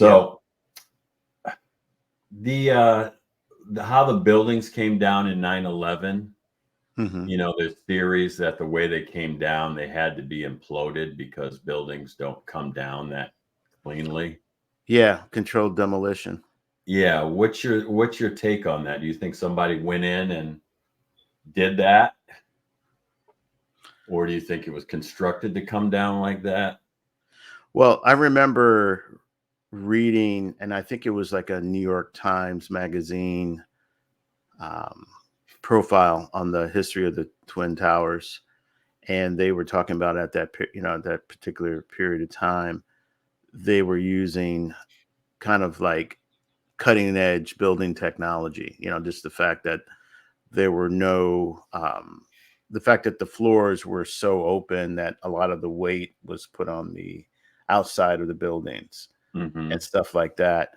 Yeah. So the how the buildings came down in 9/11, Hmm. there's theories that the way they came down, they had to be imploded because buildings don't come down that cleanly. Yeah. Controlled demolition. Yeah, what's your take on that? Do you think somebody went in and did that, or do you think it was constructed to come down like that? Well, I remember reading, and I think it was like a New York Times magazine um, profile on the history of the Twin Towers, and they were talking about at that particular period of time, they were using kind of like cutting edge building technology. Just the fact that there were no the fact that the floors were so open that a lot of the weight was put on the outside of the buildings Hmm. and stuff like that.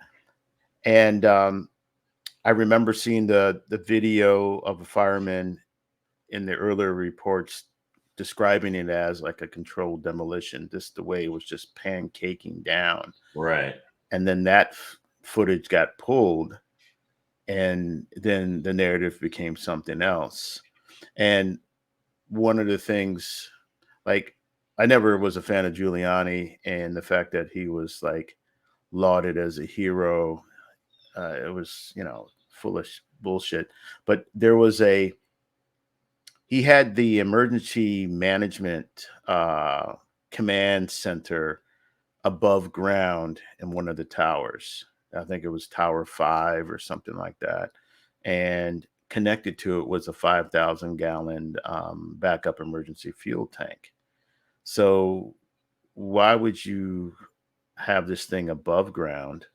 And I remember seeing the video of a fireman in the earlier reports describing it as like a controlled demolition, just the way it was just pancaking down. Right. And then that footage got pulled, and then the narrative became something else. And one of the things, like, I never was a fan of Giuliani, and the fact that he was like lauded as a hero, it was, foolish bullshit. But he had the emergency management command center above ground in one of the towers. I think it was Tower 5 or something like that. And connected to it was a 5,000-gallon backup emergency fuel tank. So why would you have this thing above ground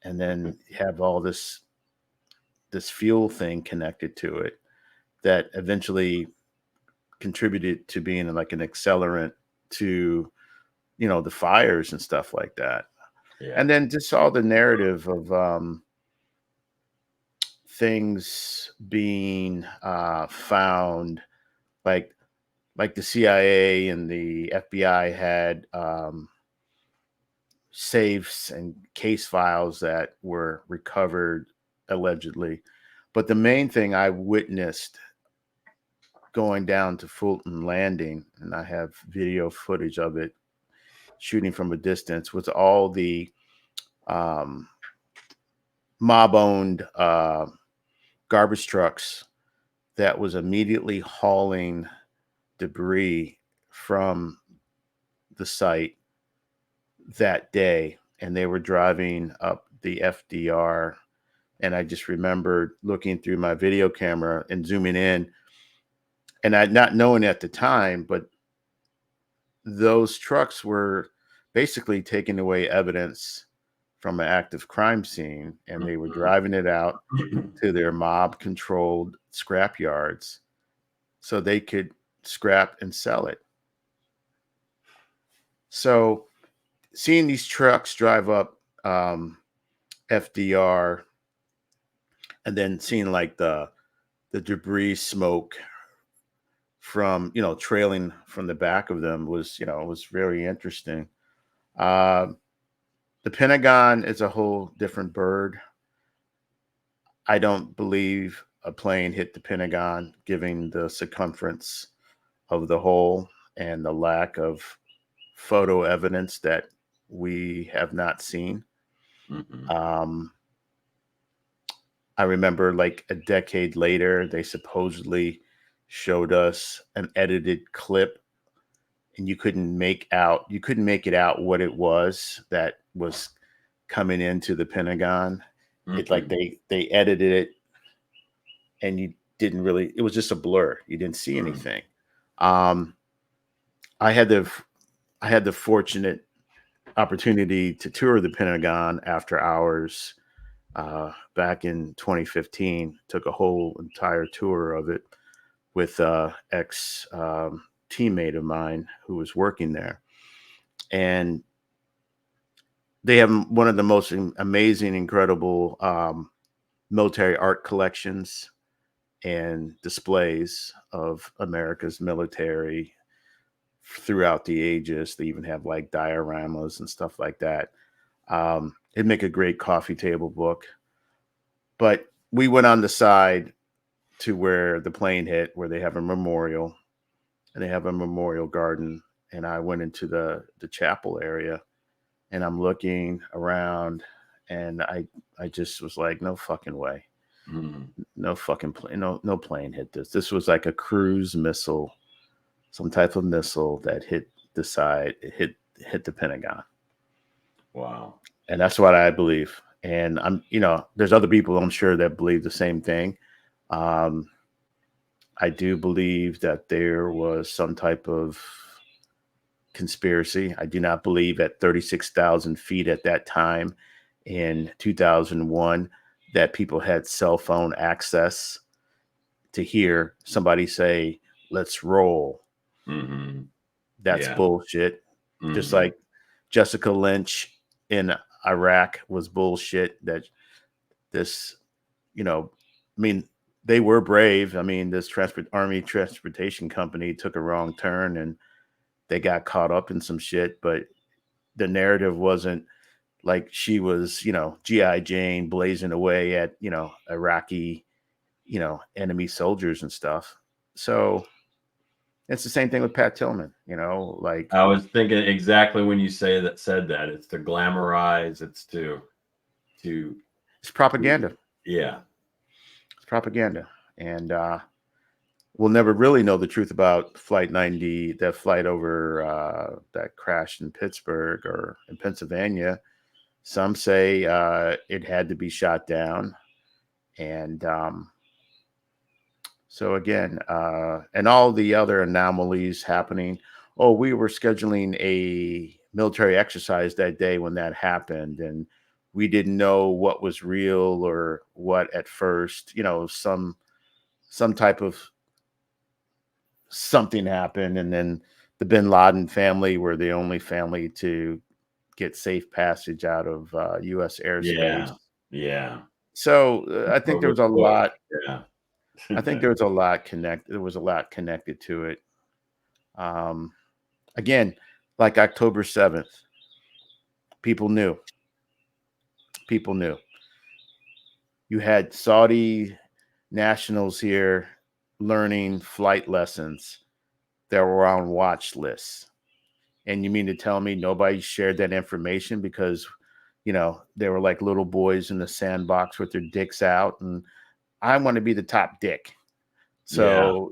and then have all this fuel thing connected to it that eventually contributed to being like an accelerant to the fires and stuff like that? Yeah. And then just all the narrative of things being found, like the CIA and the FBI had safes and case files that were recovered allegedly. But the main thing I witnessed going down to Fulton Landing, and I have video footage of it shooting from a distance, was all the um, mob owned garbage trucks that was immediately hauling debris from the site that day. And they were driving up the FDR. And I just remembered looking through my video camera and zooming in, and I not knowing at the time, but those trucks were basically taking away evidence from an active crime scene, and they were driving it out to their mob controlled scrap yards so they could scrap and sell it. So seeing these trucks drive up FDR, and then seeing like the debris smoke from trailing from the back of them was very interesting. Uh, the Pentagon is a whole different bird. I don't believe a plane hit the Pentagon, given the circumference of the hole and the lack of photo evidence that we have not seen. Hmm. Um, I remember like a decade later, they supposedly showed us an edited clip, and you couldn't make it out what it was that was coming into the Pentagon. It like Hmm. they edited it, and you didn't really, it was just a blur. You didn't see anything. Um, I had the fortunate opportunity to tour the Pentagon after hours back in 2015. Took a whole entire tour of it with ex teammate of mine who was working there, and they have one of the most amazing, incredible military art collections and displays of America's military throughout the ages. They even have like dioramas and stuff like that. It'd make a great coffee table book. But we went on the side to where the plane hit, where they have a memorial, and they have a memorial garden. And I went into the chapel area, and I'm looking around, and I just was like, no fucking way, no fucking plane, no plane hit this. This was like a cruise missile, some type of missile that hit the side, hit the Pentagon. Wow. And that's what I believe. And there's other people I'm sure that believe the same thing. Um, I do believe that there was some type of conspiracy. I do not believe at 36,000 feet at that time in 2001 that people had cell phone access to hear somebody say, let's roll. Mm-hmm. That's Yeah. bullshit. Mm-hmm. Just like Jessica Lynch in Iraq was bullshit. That this, I mean, they were brave. I mean, this Army transportation company took a wrong turn and they got caught up in some shit, but the narrative wasn't like she was, G.I. Jane blazing away at, Iraqi, enemy soldiers and stuff. So it's the same thing with Pat Tillman, like I was thinking exactly when you said that it's to glamorize, it's to it's propaganda. Yeah. It's propaganda. And we'll never really know the truth about Flight 90, that flight over that crashed in Pittsburgh or in Pennsylvania. Some say it had to be shot down. And so again, and all the other anomalies happening. Oh, we were scheduling a military exercise that day when that happened, and we didn't know what was real or what at first. Some type of something happened, and then the Bin Laden family were the only family to get safe passage out of U.S. airspace. Yeah. So I think there was a lot. Yeah. I think there was a lot connected. There was a lot connected to it. Again, like October 7th, people knew. People knew. You had Saudi nationals here learning flight lessons that were on watch lists. And you mean to tell me nobody shared that information because, they were like little boys in the sandbox with their dicks out, and I want to be the top dick. So,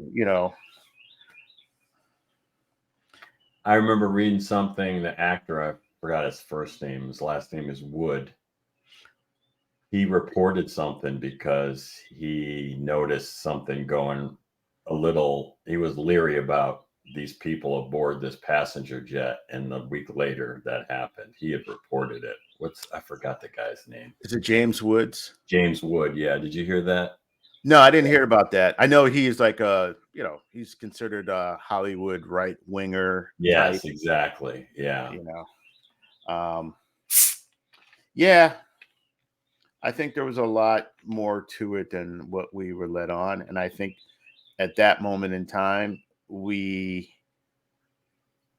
I remember reading something, the actor, I forgot his first name, his last name is Wood. He reported something because he noticed something going he was leery about these people aboard this passenger jet, and a week later that happened. He had reported it. I forgot the guy's name. Is it James Woods? James Wood, yeah. Did you hear that? No, I didn't hear about that. I know he's like he's considered a Hollywood right winger. Yes, type, exactly. Yeah. Yeah, I think there was a lot more to it than what we were led on, and I think at that moment in time we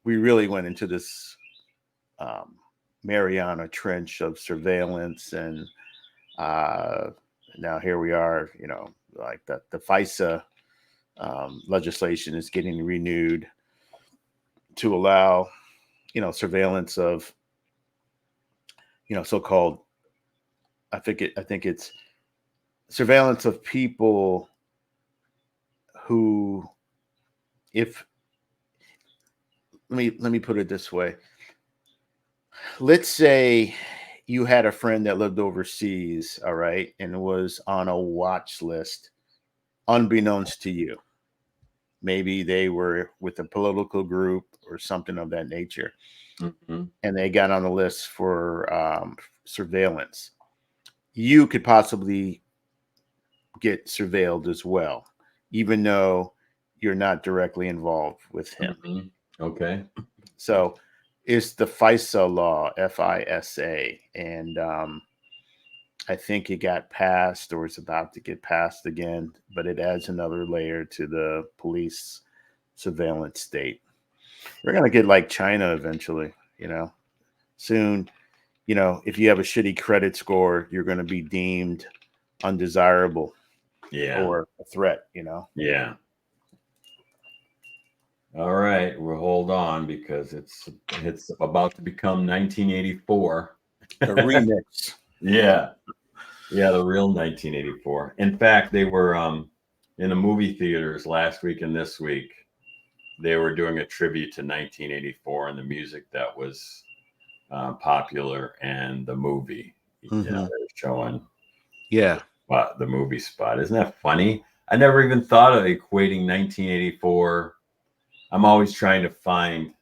really went into this Mariana Trench of surveillance, and now here we are. Like the FISA legislation is getting renewed to allow, surveillance of, so-called. I think it's surveillance of people who, if let me put it this way. Let's say you had a friend that lived overseas, all right, and was on a watch list, unbeknownst to you. Maybe they were with a political group or something of that nature, and they got on the list for surveillance. You could possibly get surveilled as well, even though you're not directly involved with him. Okay. So it's the FISA law, FISA, and I think it got passed or it's about to get passed again, but it adds another layer to the police surveillance state. We're going to get like China eventually, soon. if you have a shitty credit score, you're going to be deemed undesirable or a threat. Yeah. All right, we'll hold on because it's about to become 1984. The remix. Yeah, the real 1984. In fact, they were in the movie theaters last week and this week. They were doing a tribute to 1984 and the music that was popular and the movie. Mm-hmm. They're showing the movie spot. Isn't that funny? I never even thought of equating 1984. I'm always trying to find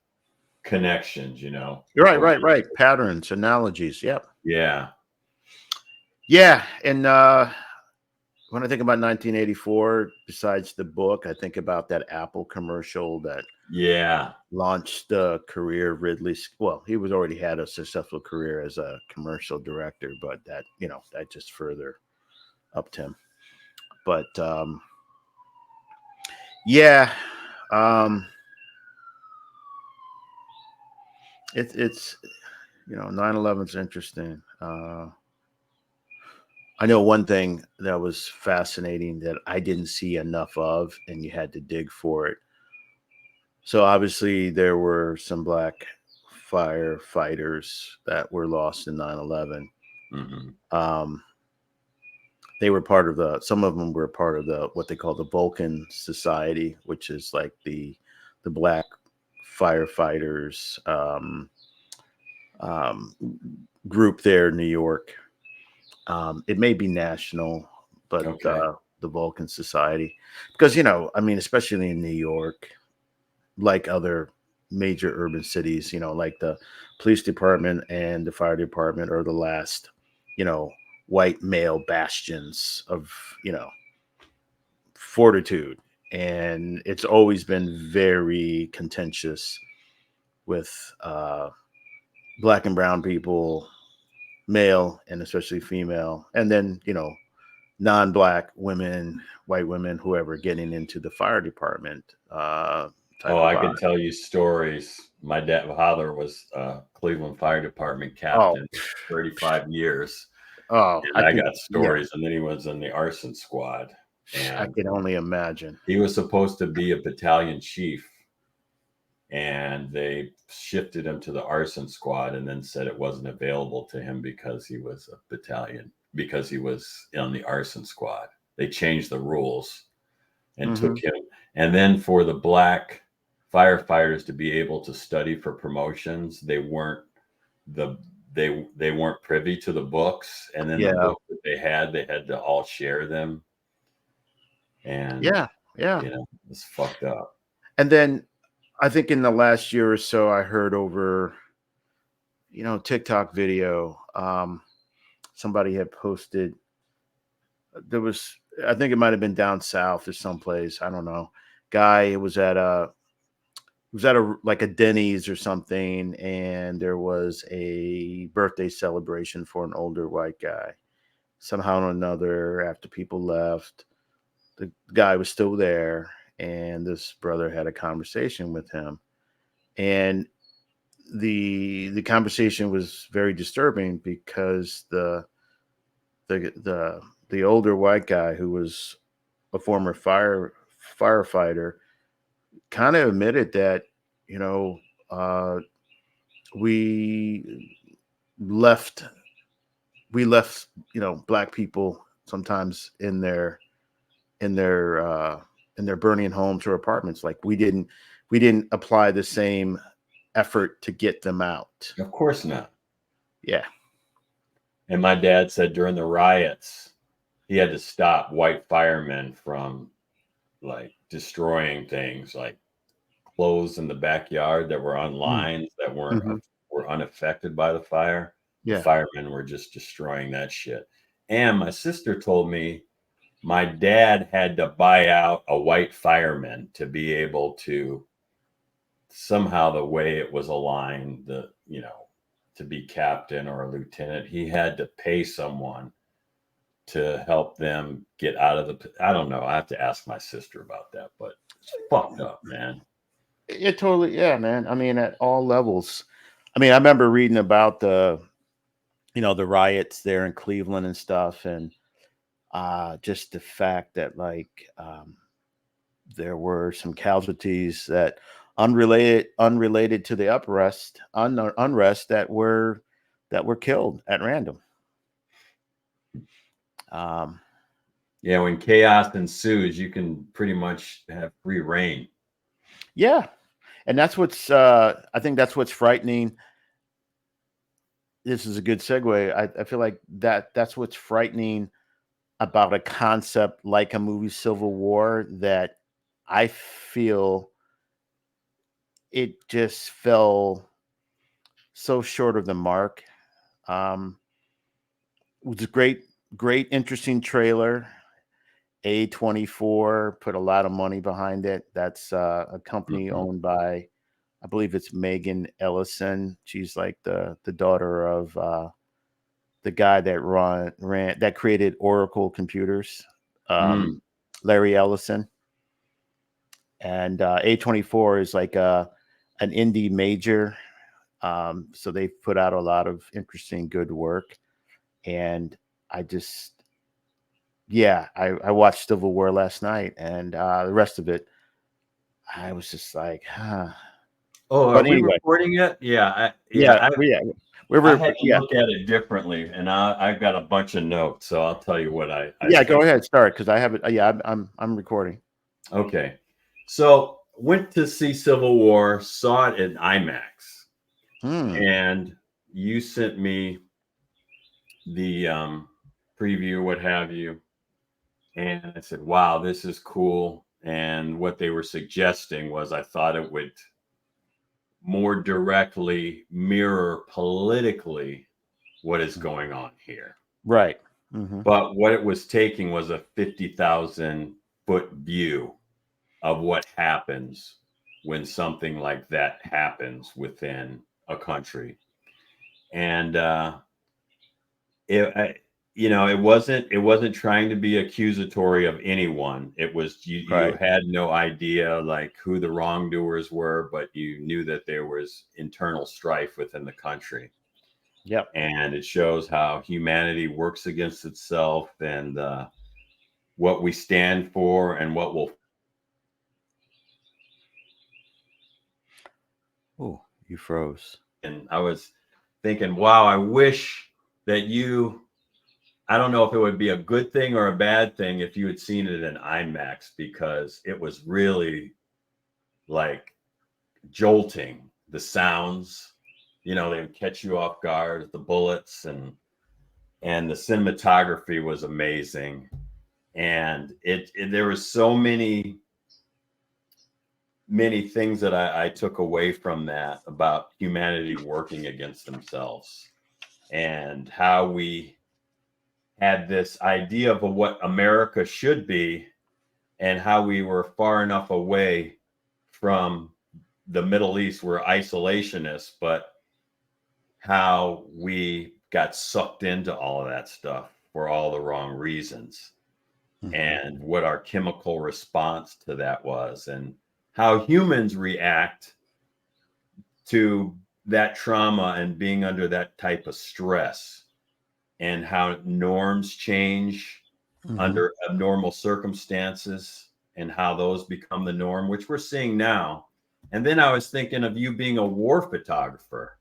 connections, You're right. Patterns, analogies. Yep. Yeah. And when I think about 1984, besides the book, I think about that Apple commercial that launched the career of Ridley. Well, he already had a successful career as a commercial director, but that just further upped him. But it's 9/11 is interesting. I know one thing that was fascinating that I didn't see enough of, and you had to dig for it. So obviously there were some black firefighters that were lost in 9/11. Mm-hmm. They were some of them were part of what they call the Vulcan Society, which is like the black firefighters group there in New York. It may be national, but the Vulcan Society, because especially in New York, like other major urban cities, like the police department and the fire department are the last, white male bastions of, fortitude. And it's always been very contentious with black and brown people, male and especially female, and then non-black women, white women, whoever getting into the fire department. I could tell you stories. My father was Cleveland Fire Department captain for 35 years. Oh, I got stories, and then he was in the arson squad. And I can only imagine. He was supposed to be a battalion chief, and they shifted him to the arson squad and then said it wasn't available to him because he was a battalion, because he was on the arson squad. They changed the rules and took him. And then for the black firefighters to be able to study for promotions, they weren't privy to the books. And then the book that they had to all share them. And it's fucked up. And then I think in the last year or so, I heard over, TikTok video, somebody had posted, I think it might have been down south or someplace, I don't know. Guy was at a like a Denny's or something, and there was a birthday celebration for an older white guy. Somehow or another, after people left, the guy was still there, and this brother had a conversation with him, and the conversation was very disturbing because the older white guy, who was a former firefighter, kind of admitted that we left black people sometimes in their burning homes or apartments. Like we didn't apply the same effort to get them out. Of course not. Yeah. And my dad said during the riots, he had to stop white firemen from like destroying things like clothes in the backyard that were on lines that were unaffected by the fire. Yeah. The firemen were just destroying that shit. And my sister told me my dad had to buy out a white fireman to be able to somehow, the way it was aligned, to be captain or a lieutenant, he had to pay someone to help them get out of the, I don't know. I have to ask my sister about that, but it's fucked up, man. It totally, yeah, man. I mean, at all levels. I mean, I remember reading about the the riots there in Cleveland and stuff, and just the fact that there were some casualties that unrelated to the unrest that were killed at random. Yeah, when chaos ensues, you can pretty much have free reign. Yeah, and that's what's I think that's what's frightening. This is a good segue. I feel like that's what's frightening about a concept like a movie Civil War, that I feel it just fell so short of the mark. It was a great, interesting trailer. A24 put a lot of money behind it. That's a company owned by, I believe it's Megan Ellison. She's like the daughter of the guy that created Oracle computers, Larry Ellison. And A24 is like an indie major. So they've put out a lot of interesting, good work. And I just, I watched Civil War last night, and the rest of it, I was just like, huh. Oh, But are we anyway, recording yet? Yeah, I had to look at it differently, and I've got a bunch of notes, so I'll tell you what I go ahead, start, because I have it. Yeah, I'm recording. Okay, so went to see Civil War, saw it in IMAX, and you sent me the preview, what have you, and I said, "Wow, this is cool." And what they were suggesting was, I thought it would more directly mirror politically what is going on here. Right. But what it was taking was a 50,000 foot view of what happens when something like that happens within a country. And it wasn't trying to be accusatory of anyone. It was you had no idea like who the wrongdoers were, but you knew that there was internal strife within the country. Yep. And it shows how humanity works against itself, and what we stand for and what will. Oh, you froze. And I was thinking, wow, I wish that I don't know if it would be a good thing or a bad thing if you had seen it in IMAX, because it was really like jolting. The sounds, they would catch you off guard, the bullets, and the cinematography was amazing. And there was so many things that I took away from that about humanity working against themselves, and how we had this idea of what America should be, and how we were far enough away from the Middle East. We're isolationists, but how we got sucked into all of that stuff for all the wrong reasons, and what our chemical response to that was, and how humans react to that trauma and being under that type of stress, and how norms change under abnormal circumstances, and how those become the norm, which we're seeing now. And then I was thinking of you being a war photographer.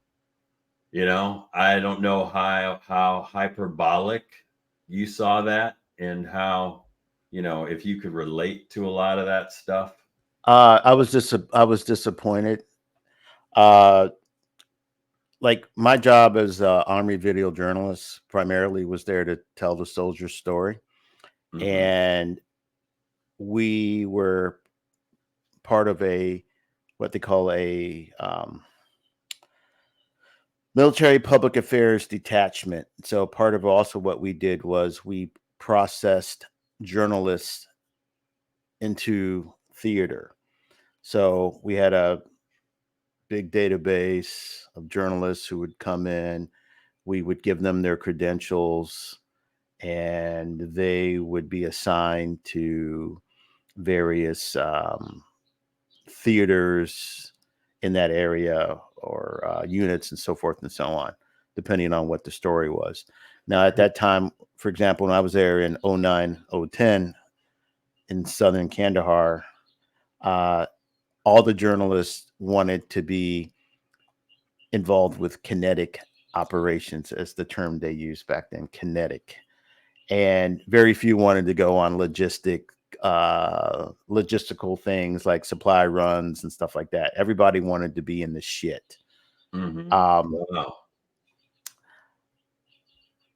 I don't know how hyperbolic you saw that, and how, if you could relate to a lot of that stuff. I was disappointed. Like, my job as an Army video journalist primarily was there to tell the soldier's story. And we were part of what they call a military public affairs detachment. So part of also what we did was we processed journalists into theater. So we had a big database of journalists who would come in. We would give them their credentials, and they would be assigned to various theaters in that area, or units, and so forth and so on. depending on what the story was. Now, at that time, for example, when I was there in 09, 010 in southern Kandahar, all the journalists wanted to be involved with kinetic operations, as the term they used back then, kinetic. And very few wanted to go on logistical things like supply runs and stuff like that. Everybody wanted to be in the shit. Mm-hmm. Wow.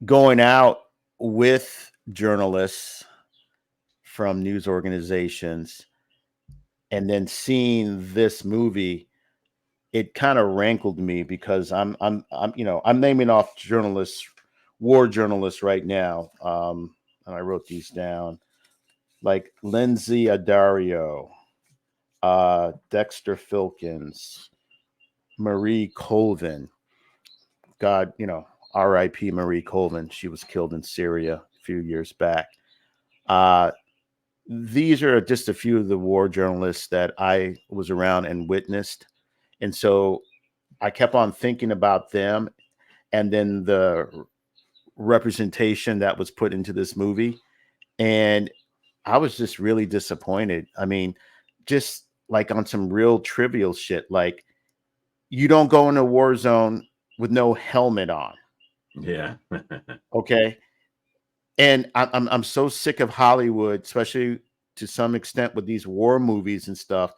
Going out with journalists from news organizations and then seeing this movie, it kind of rankled me because I'm naming off journalists, war journalists right now. And I wrote these down, like Lindsay Addario, Dexter Filkins, Marie Colvin. God, R.I.P. Marie Colvin. She was killed in Syria a few years back. These are just a few of the war journalists that I was around and witnessed. And so I kept on thinking about them and then the representation that was put into this movie. And I was just really disappointed. I mean, just like on some real trivial shit, like you don't go in a war zone with no helmet on. Yeah. Okay. And I'm so sick of Hollywood, especially to some extent with these war movies and stuff.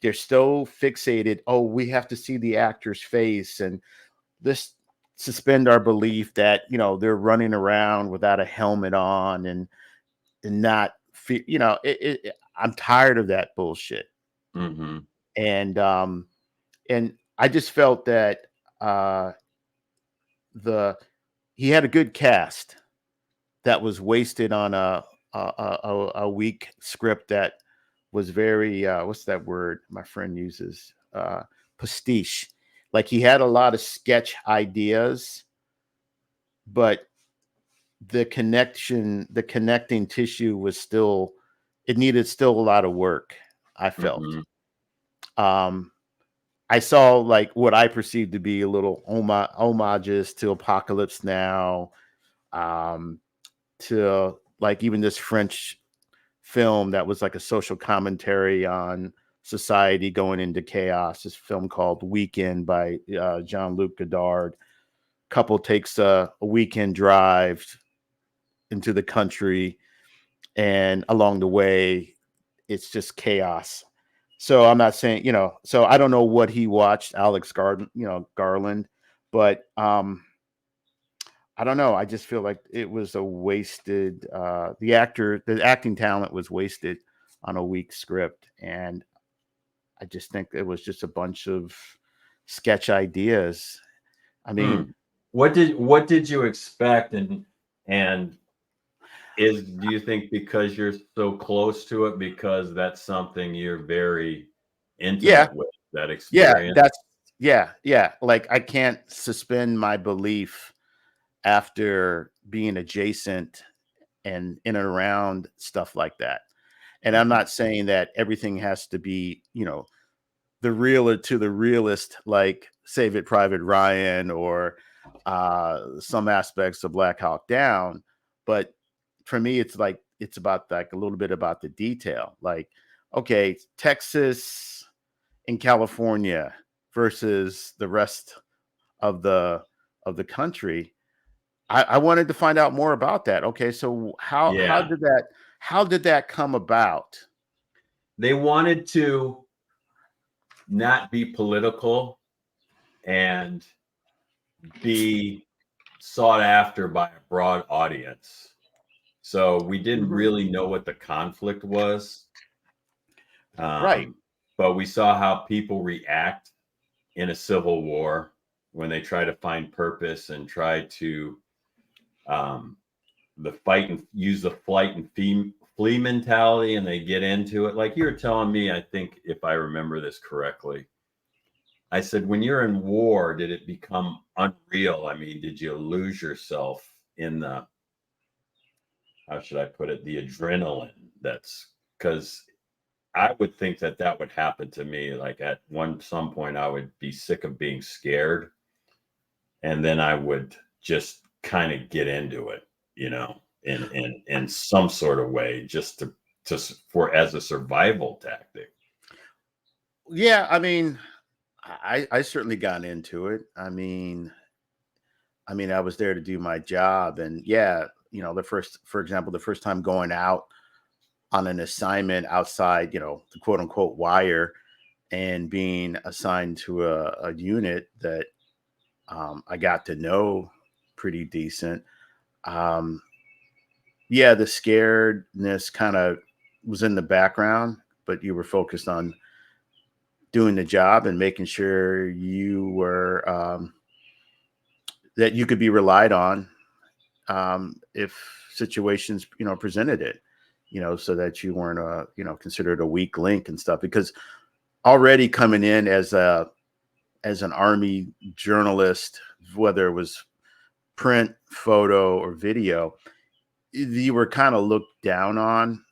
They're so fixated. Oh, we have to see the actor's face, and this suspend our belief that they're running around without a helmet on and not I'm tired of that bullshit. Mm-hmm. And I just felt that uh the he had a good cast that was wasted on a weak script that was very what's that word my friend uses, pastiche. Like he had a lot of sketch ideas, but the connecting tissue was still, it needed still a lot of work, I felt. Mm-hmm. um I saw like what I perceived to be a little homages to Apocalypse Now, um to like even this French film that was like a social commentary on society going into chaos. This film called Weekend by Jean-Luc Godard. Couple takes a weekend drive into the country, and along the way, it's just chaos. So I'm not saying, so I don't know what he watched, Alex Garland, but I don't know. I just feel like it was a wasted. The acting talent was wasted on a weak script, and I just think it was just a bunch of sketch ideas. I mean, What did you expect, and do you think because you're so close to it, because that's something you're very yeah, intimate with, that yeah, experience? yeah. Like I can't suspend my belief after being adjacent and in and around stuff like that. And I'm Mhm. not saying that everything has to be, the realer to the realist, like Save It Private Ryan or some aspects of Black Hawk Down. But for me, it's like it's about like a little bit about the detail. Like, okay, Texas and California versus the rest of the country. I wanted to find out more about that. Okay, so Yeah, how did that come about? they wanted to not be political and be sought after by a broad audience. So we didn't Mhm. really know what the conflict was, Right. um, but we saw how people react in a civil war when they try to find purpose and try to um, the fight and use the flight and flee mentality, and they get into it. Like you were telling me, I think if I remember this correctly, I said, when you're in war, did it become unreal? I mean, did you lose yourself in the, how should I put it, the adrenaline? That's because I would think that that would happen to me. Like at some point, I would be sick of being scared. and then I would just kind of get into it, in some sort of way, just for as a survival tactic. Yeah, I mean, I certainly got into it. I mean, I was there to do my job, and yeah, for example, the first time going out on an assignment outside, the quote unquote wire, and being assigned to a unit that I got to know pretty decent. Um, yeah, the scaredness kind of was in the background, but you were focused on doing the job and making sure you were that you could be relied on if situations presented it, so that you weren't considered a weak link and stuff. Because already coming in as an Army journalist, whether it was print, photo, or video, you were kind of looked down on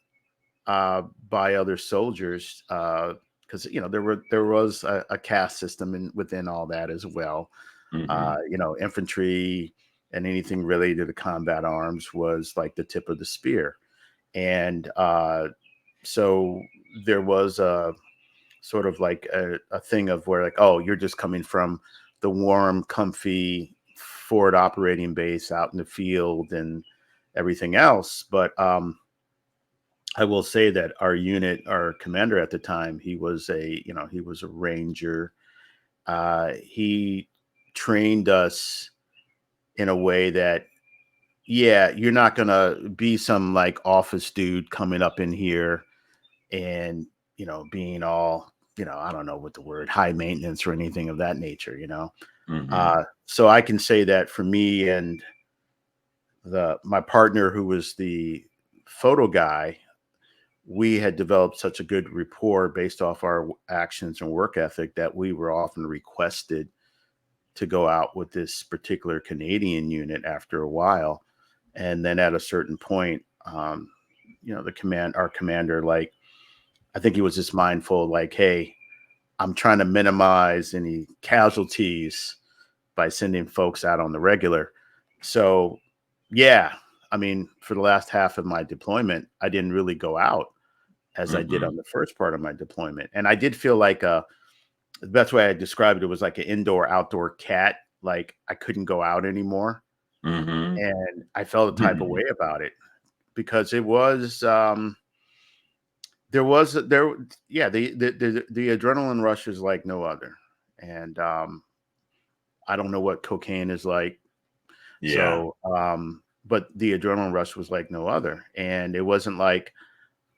by other soldiers, because there was a caste system within all that as well. Mm-hmm. Infantry and anything related to combat arms was like the tip of the spear, and so there was a sort of like a thing of where, like, oh, you're just coming from the warm, comfy forward operating base out in the field and everything else. But I will say that our commander at the time, he was a ranger. He trained us in a way that, yeah, you're not gonna be some like office dude coming up in here and being all, I don't know what the word, high maintenance or anything of that nature. Mm-hmm. So I can say that for me and my partner, who was the photo guy, we had developed such a good rapport based off our actions and work ethic that we were often requested to go out with this particular Canadian unit after a while. And then at a certain point, our commander, like, I think he was just mindful, like, hey, I'm trying to minimize any casualties by sending folks out on the regular. So, yeah, I mean, for the last half of my deployment, I didn't really go out as I did Mm-hmm. on the first part of my deployment. And I did feel like the best way I described it was like an indoor outdoor cat. Like, I couldn't go out anymore. Mm-hmm. And I felt a type of way about it because it was, there was there yeah, the adrenaline rush is like no other. And I don't know what cocaine is like. Yeah. So but the adrenaline rush was like no other. And it wasn't like,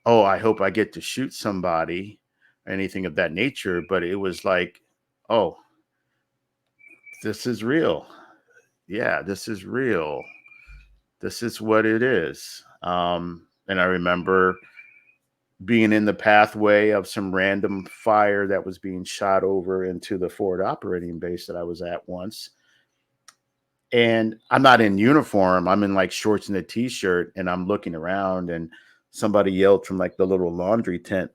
oh, I hope I get to shoot somebody or anything of that nature, but it was like, oh, this is real. Yeah, this is real. This is what it is. And I remember being in the pathway of some random fire that was being shot over into the forward operating base that I was at once. And I'm not in uniform. I'm in like shorts and a t-shirt, and I'm looking around, and somebody yelled from like the little laundry tent,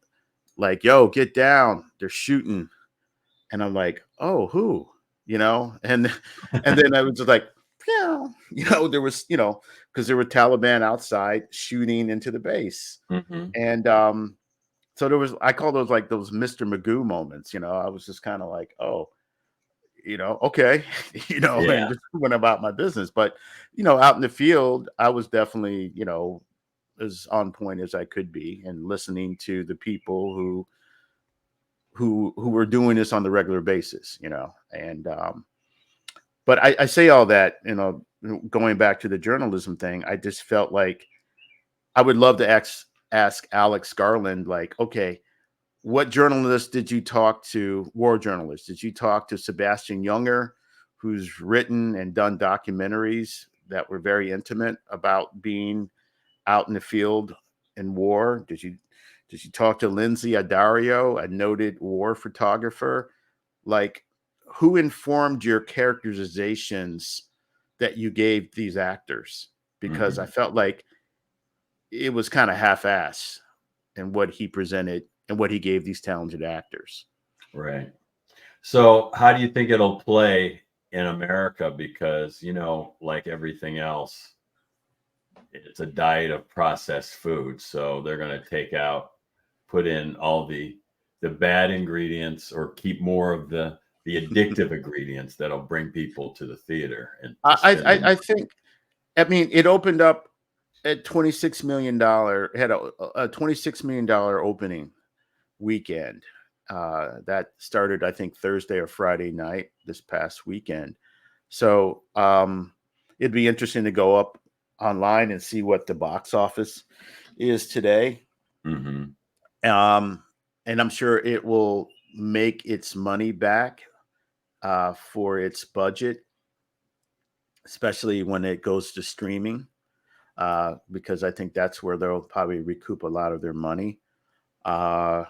like, yo, get down. They're shooting. And I'm like, oh, who? And then I was just like, yeah, there was, because there were Taliban outside shooting into the base. Mm-hmm. And so I call those like those Mr. Magoo moments. I was just kind of like, oh, okay, and Yeah. just went about my business. But, out in the field, I was definitely, as on point as I could be, and listening to the people who were doing this on the regular basis, and but I say all that, going back to the journalism thing, I just felt like I would love to ask Alex Garland, like, okay, what journalist did you talk to? War journalist? Did you talk to Sebastian Junger, who's written and done documentaries that were very intimate about being out in the field in war? Did you talk to Lindsay Addario, a noted war photographer? Like, who informed your characterizations that you gave these actors? Because I Mm-hmm. felt like it was kind of half-ass in what he presented and what he gave these talented actors. Right. So how do you think it'll play in America because, like everything else, it's a diet of processed food. So they're going to put in all the bad ingredients or keep more of the addictive ingredients that'll bring people to the theater and to spend the I think, I mean, it opened up at $26 million, had a $26 million opening weekend. That started, I think, Thursday or Friday night this past weekend. So it'd be interesting to go up online and see what the box office is today. Mm-hmm. And I'm sure it will make its money back for its budget, especially when it goes to streaming, because I think that's where they'll probably recoup a lot of their money. But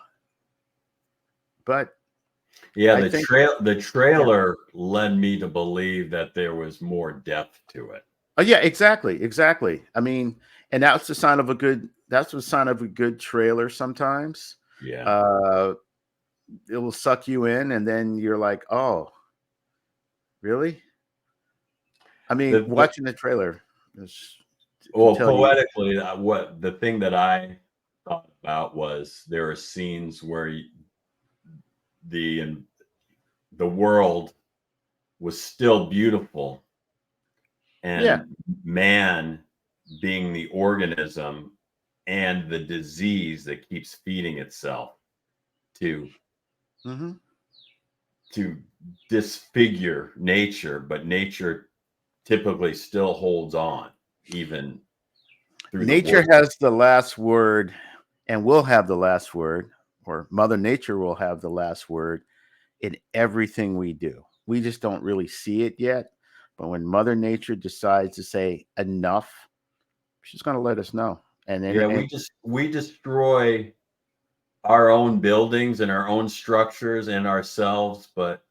Yeah, I think, the yeah, trailer led me to believe that there was more depth to it. oh yeah, exactly. I mean, and that's the sign of a good. That's the sign of a good trailer. Sometimes Yeah. uh, it will suck you in, and then you're like, "Oh, really?" I mean, The watching the trailer can Well, tell you. poetically, what the thing that I thought about was there are scenes where the the world was still beautiful, Yeah. and man being the organism and the disease that keeps feeding itself to Hmm. to disfigure nature, but nature typically still holds on even through the Nature worst. has the last word, and will have the last word, or Mother Nature will have the last word in everything we do. We just don't really see it yet. But when Mother Nature decides to say enough, she's going to let us know. And then, Yeah, and we destroy our own buildings and our own structures and ourselves, but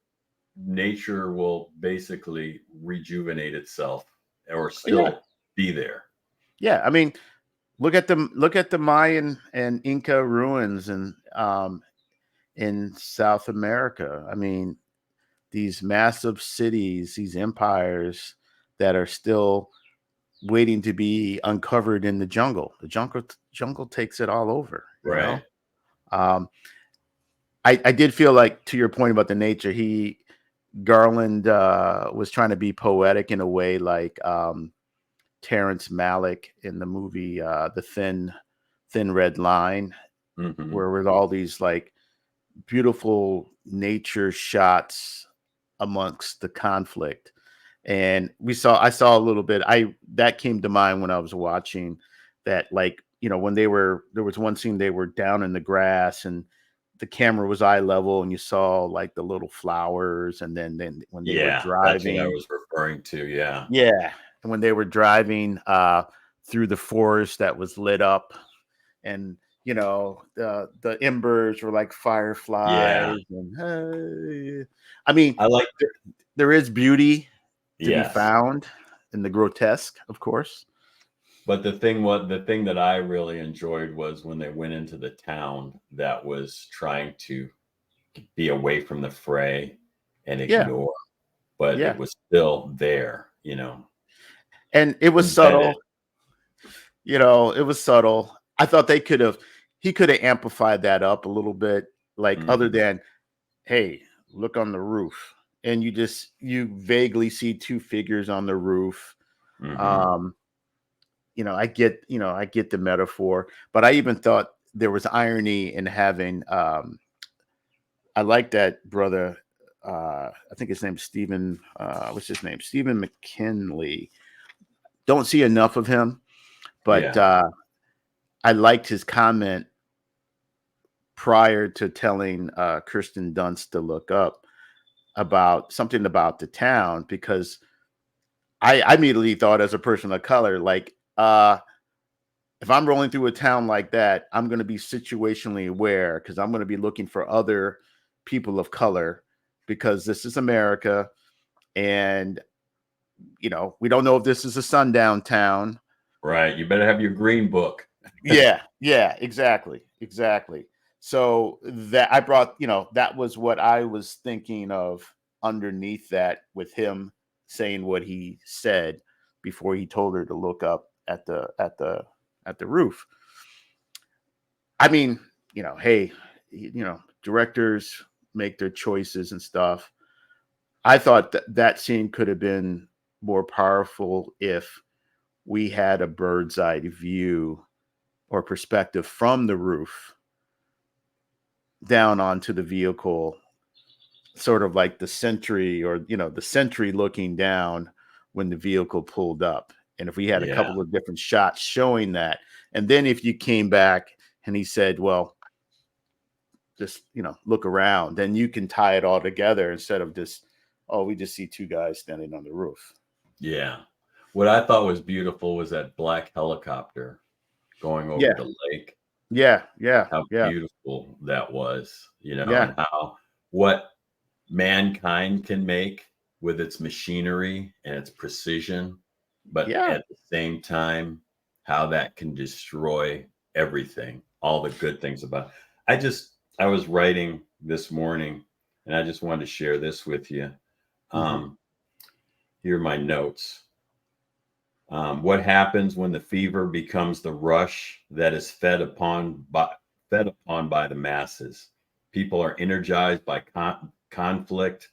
nature will basically rejuvenate itself or yeah, still be there. yeah. I mean, look at the Mayan and Inca ruins in South America. I mean, these massive cities, these empires that are still waiting to be uncovered in the jungle. The jungle takes it all over, you Right. know. Um, I did feel like, to your point about the nature, Garland was trying to be poetic in a way, like Terrence Malick in the movie The Thin Red Line, Hmm. where with all these like beautiful nature shots amongst the conflict. And I saw a little bit. That came to mind when I was watching that, like, when there was one scene, they were down in the grass and the camera was eye level and you saw like the little flowers. And then when they were Yeah, that's what I driving, was referring to. Yeah. yeah. And when they were driving through the forest that was lit up, and the embers were like Yeah. fireflies, and hey. I mean, I like, there is beauty to be yes. found in the grotesque, of course. But the thing that I really enjoyed was when they went into the town that was trying to be away from the fray and Yeah, ignore, but yeah. it was still there, And it was embedded. subtle, it was subtle. I thought he could have amplified that up a little bit, like, other Mhm. than, hey, look on the roof. And you vaguely see two figures on the roof. Mhm. Um, I get the metaphor, but I even thought there was irony in having, I like that brother. I think his name's Stephen. What's his name? Stephen McKinley. Don't see enough of him, but Yeah. I liked his comment prior to telling Kirsten Dunst to look up about something about the town, because I immediately thought, as a person of color, like, if I'm rolling through a town like that, I'm going to be situationally aware, because I'm going to be looking for other people of color, because this is America. And, we don't know if this is a sundown town. Right. You better have your green book. Yeah, exactly. So that I brought, that was what I was thinking of underneath that with him saying what he said before he told her to look up at the roof. I mean, hey, directors make their choices and stuff. I thought that scene could have been more powerful if we had a bird's eye view or perspective from the roof down onto the vehicle, sort of like the sentry, or the sentry looking down when the vehicle pulled up. And if we had a Yeah. couple of different shots showing that, and then if you came back and he said, well, just look around, then you can tie it all together instead of just, oh, we just see two guys standing on the roof. Yeah. What I thought was beautiful was that black helicopter going over Yeah. the lake. Yeah. How beautiful that was, Yeah. and how what mankind can make with its machinery and its precision, but Yeah. at the same time, how that can destroy everything, all the good things about it. I was writing this morning, and I just wanted to share this with you. Here are my notes. What happens when the fever becomes the rush that is fed upon by the masses? People are energized by conflict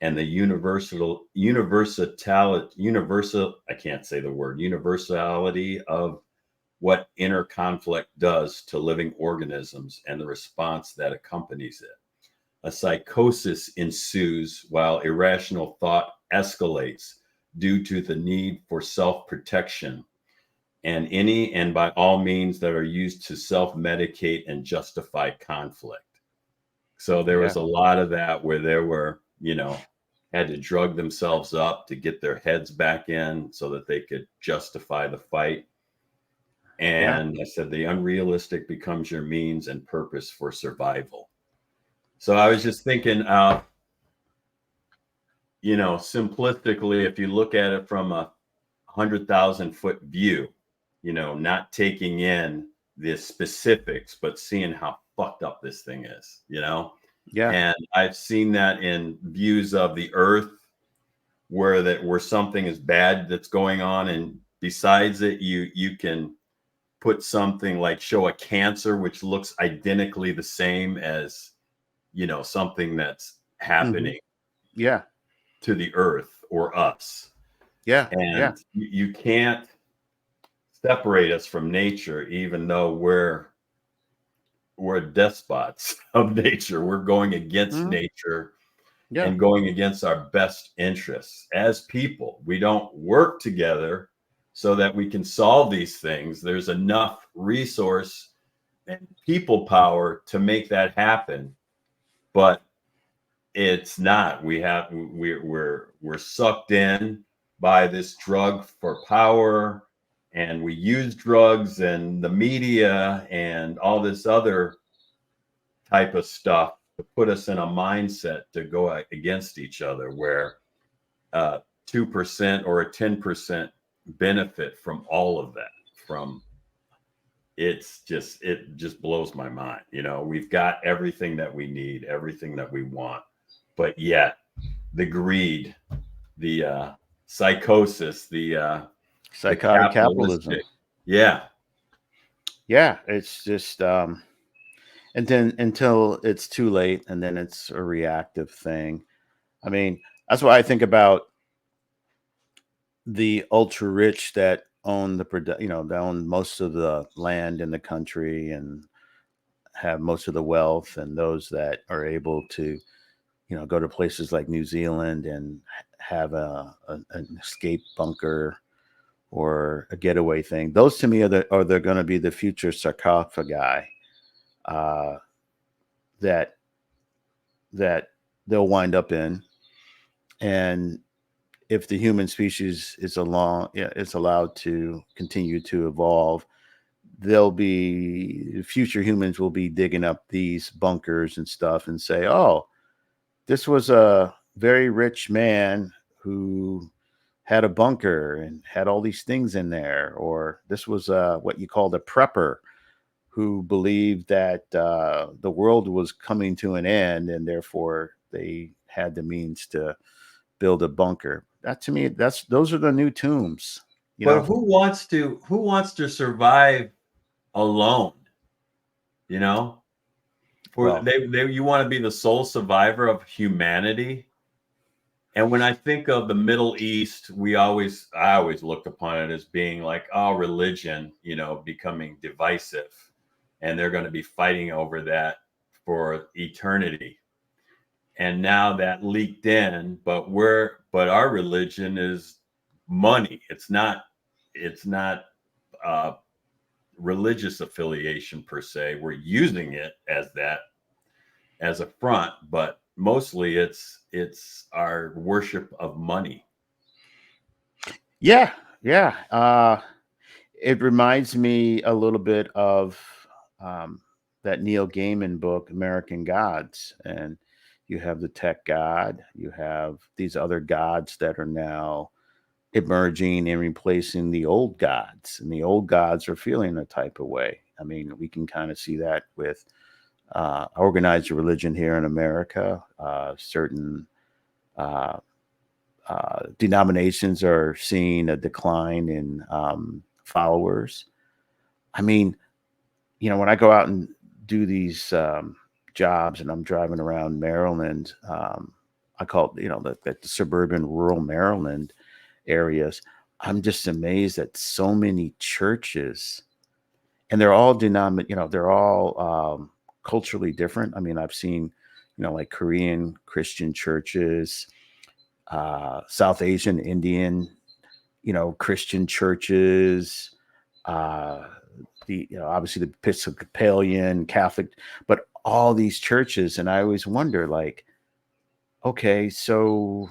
and the universality of what inner conflict does to living organisms and the response that accompanies it. A psychosis ensues while irrational thought escalates due to the need for self-protection and by all means that are used to self-medicate and justify conflict. So there was a lot of that where there were, had to drug themselves up to get their heads back in so that they could justify the fight. And I said, the unrealistic becomes your means and purpose for survival. So I was just thinking, simplistically, if you look at it from a 100,000-foot view, not taking in the specifics, but seeing how fucked up this thing is, Yeah. And I've seen that in views of the earth where something is bad that's going on, and besides it, you can put something like show a cancer which looks identically the same as something that's happening to the earth or us. And you can't separate us from nature, even though we're despots of nature. We're going against nature and going against our best interests as people. We don't work together so that we can solve these things. There's enough resource and people power to make that happen, but it's not. We're sucked in by this drug for power, and we use drugs and the media and all this other type of stuff to put us in a mindset to go against each other, where 2% or a 10% benefit from all of that. It just blows my mind. We've got everything that we need, everything that we want, but yet the greed, the psychosis, the psychotic capitalism. Yeah. It's just and then until it's too late, and then it's a reactive thing. I mean, that's why I think about the ultra rich that own that own most of the land in the country and have most of the wealth, and those that are able to go to places like New Zealand and have an escape bunker or a getaway thing. Those to me are they're going to be the future sarcophagi that they'll wind up in. And if the human species is allowed to continue to evolve, future humans will be digging up these bunkers and stuff and say, oh, this was a very rich man who had a bunker and had all these things in there. Or this was what you called a prepper who believed that the world was coming to an end, and therefore they had the means to build a bunker. That to me, those are the new tombs. But who wants to survive alone? You know, Well, you want to be the sole survivor of humanity. And when I think of the Middle East, I always looked upon it as being like, oh, religion, becoming divisive, and they're going to be fighting over that for eternity. And now that leaked in, but our religion is money. It's not uh, religious affiliation per se. We're using it as that, as a front, but mostly it's our worship of money. yeah. It reminds me a little bit of that Neil Gaiman book, American Gods. And you have the tech god, you have these other gods that are now emerging and replacing the old gods. And the old gods are feeling a type of way. I mean, we can kind of see that with organized religion here in America. Certain uh, denominations are seeing a decline in followers. I mean, when I go out and do these jobs and I'm driving around Maryland, I call it, the suburban rural Maryland areas. I'm just amazed at so many churches, and they're all they're all culturally different. I mean, I've seen, like Korean Christian churches, South Asian Indian, Christian churches, obviously the Episcopalian, Catholic, but all these churches. And I always wonder, like, okay, so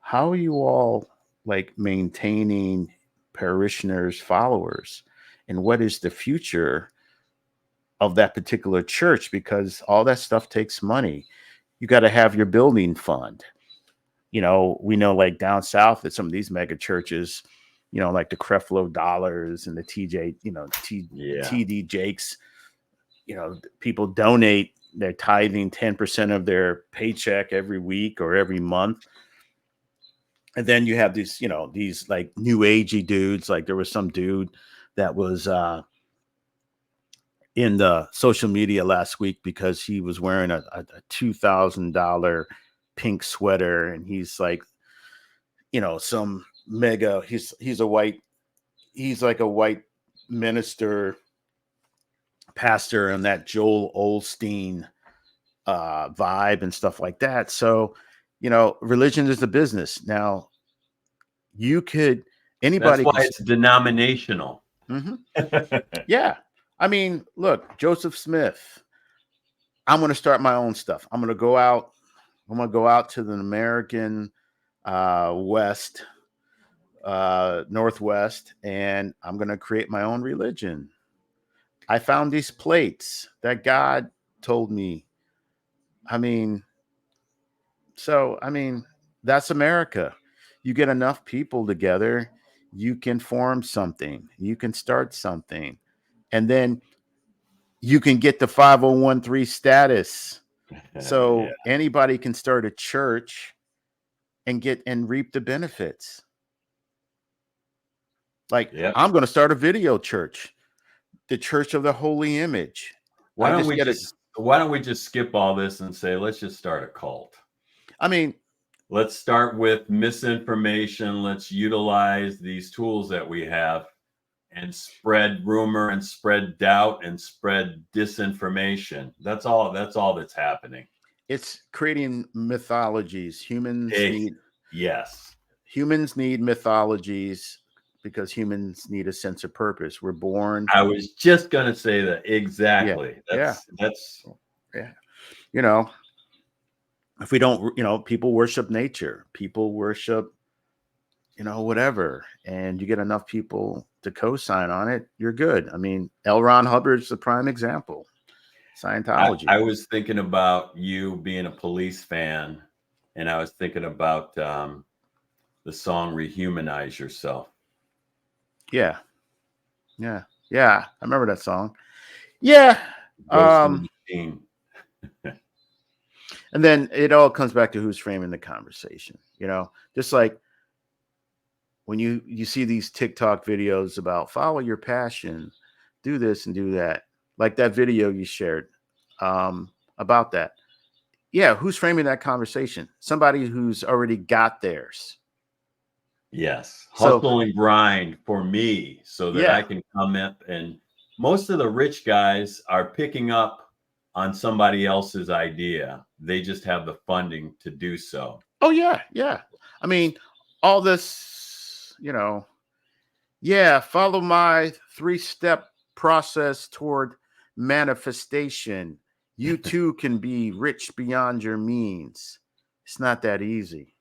how are you all like maintaining parishioners, followers, and what is the future of that particular church? Because all that stuff takes money. You got to have your building fund. We know like down south that some of these mega churches, like the Creflo Dollars and the TJ, TD Jakes, people donate their tithing 10% of their paycheck every week or every month. And then you have these like new agey dudes. Like there was some dude that was in the social media last week because he was wearing a $2,000 pink sweater, and he's like, some mega. He's like a white minister, pastor, and that Joel Osteen vibe and stuff like that. So, religion is a business. Now, That's anybody why can. it's denominational. Mm-hmm. Yeah. I mean, look, Joseph Smith. I'm going to start my own stuff. I'm going to go out to the American West, Northwest, and I'm going to create my own religion. I found these plates that God told me. I mean, that's America. You get enough people together, you can form something, you can start something, and then you can get the 501(c)(3) status. So anybody can start a church and reap the benefits. Like, I'm going to start a video church, the Church of the Holy Image. Why don't we just skip all this and say, let's just start a cult? I mean, let's start with misinformation. Let's utilize these tools that we have and spread rumor and spread doubt and spread disinformation. That's all that's happening. It's creating mythologies. Humans need mythologies because humans need a sense of purpose. We're born. I was just going to say that. Exactly. That's if we don't, people worship nature, people worship, whatever, and you get enough people to co-sign on it, you're good. I mean, L. Ron Hubbard's the prime example. Scientology. I was thinking about you being a Police fan, and I was thinking about the song "Rehumanize Yourself." Yeah. I remember that song. Yeah. Ghost in the Machine. And then it all comes back to who's framing the conversation. Just like when you see these TikTok videos about follow your passion, do this and do that, like that video you shared about that. Yeah, who's framing that conversation? Somebody who's already got theirs. Yes, So hustle and grind for me so that I yeah, can come up, and most of the rich guys are picking up on somebody else's idea. They just have the funding to do so. oh yeah, yeah. I mean, all this, yeah, follow my 3-step process toward manifestation. You too can be rich beyond your means. It's not that easy.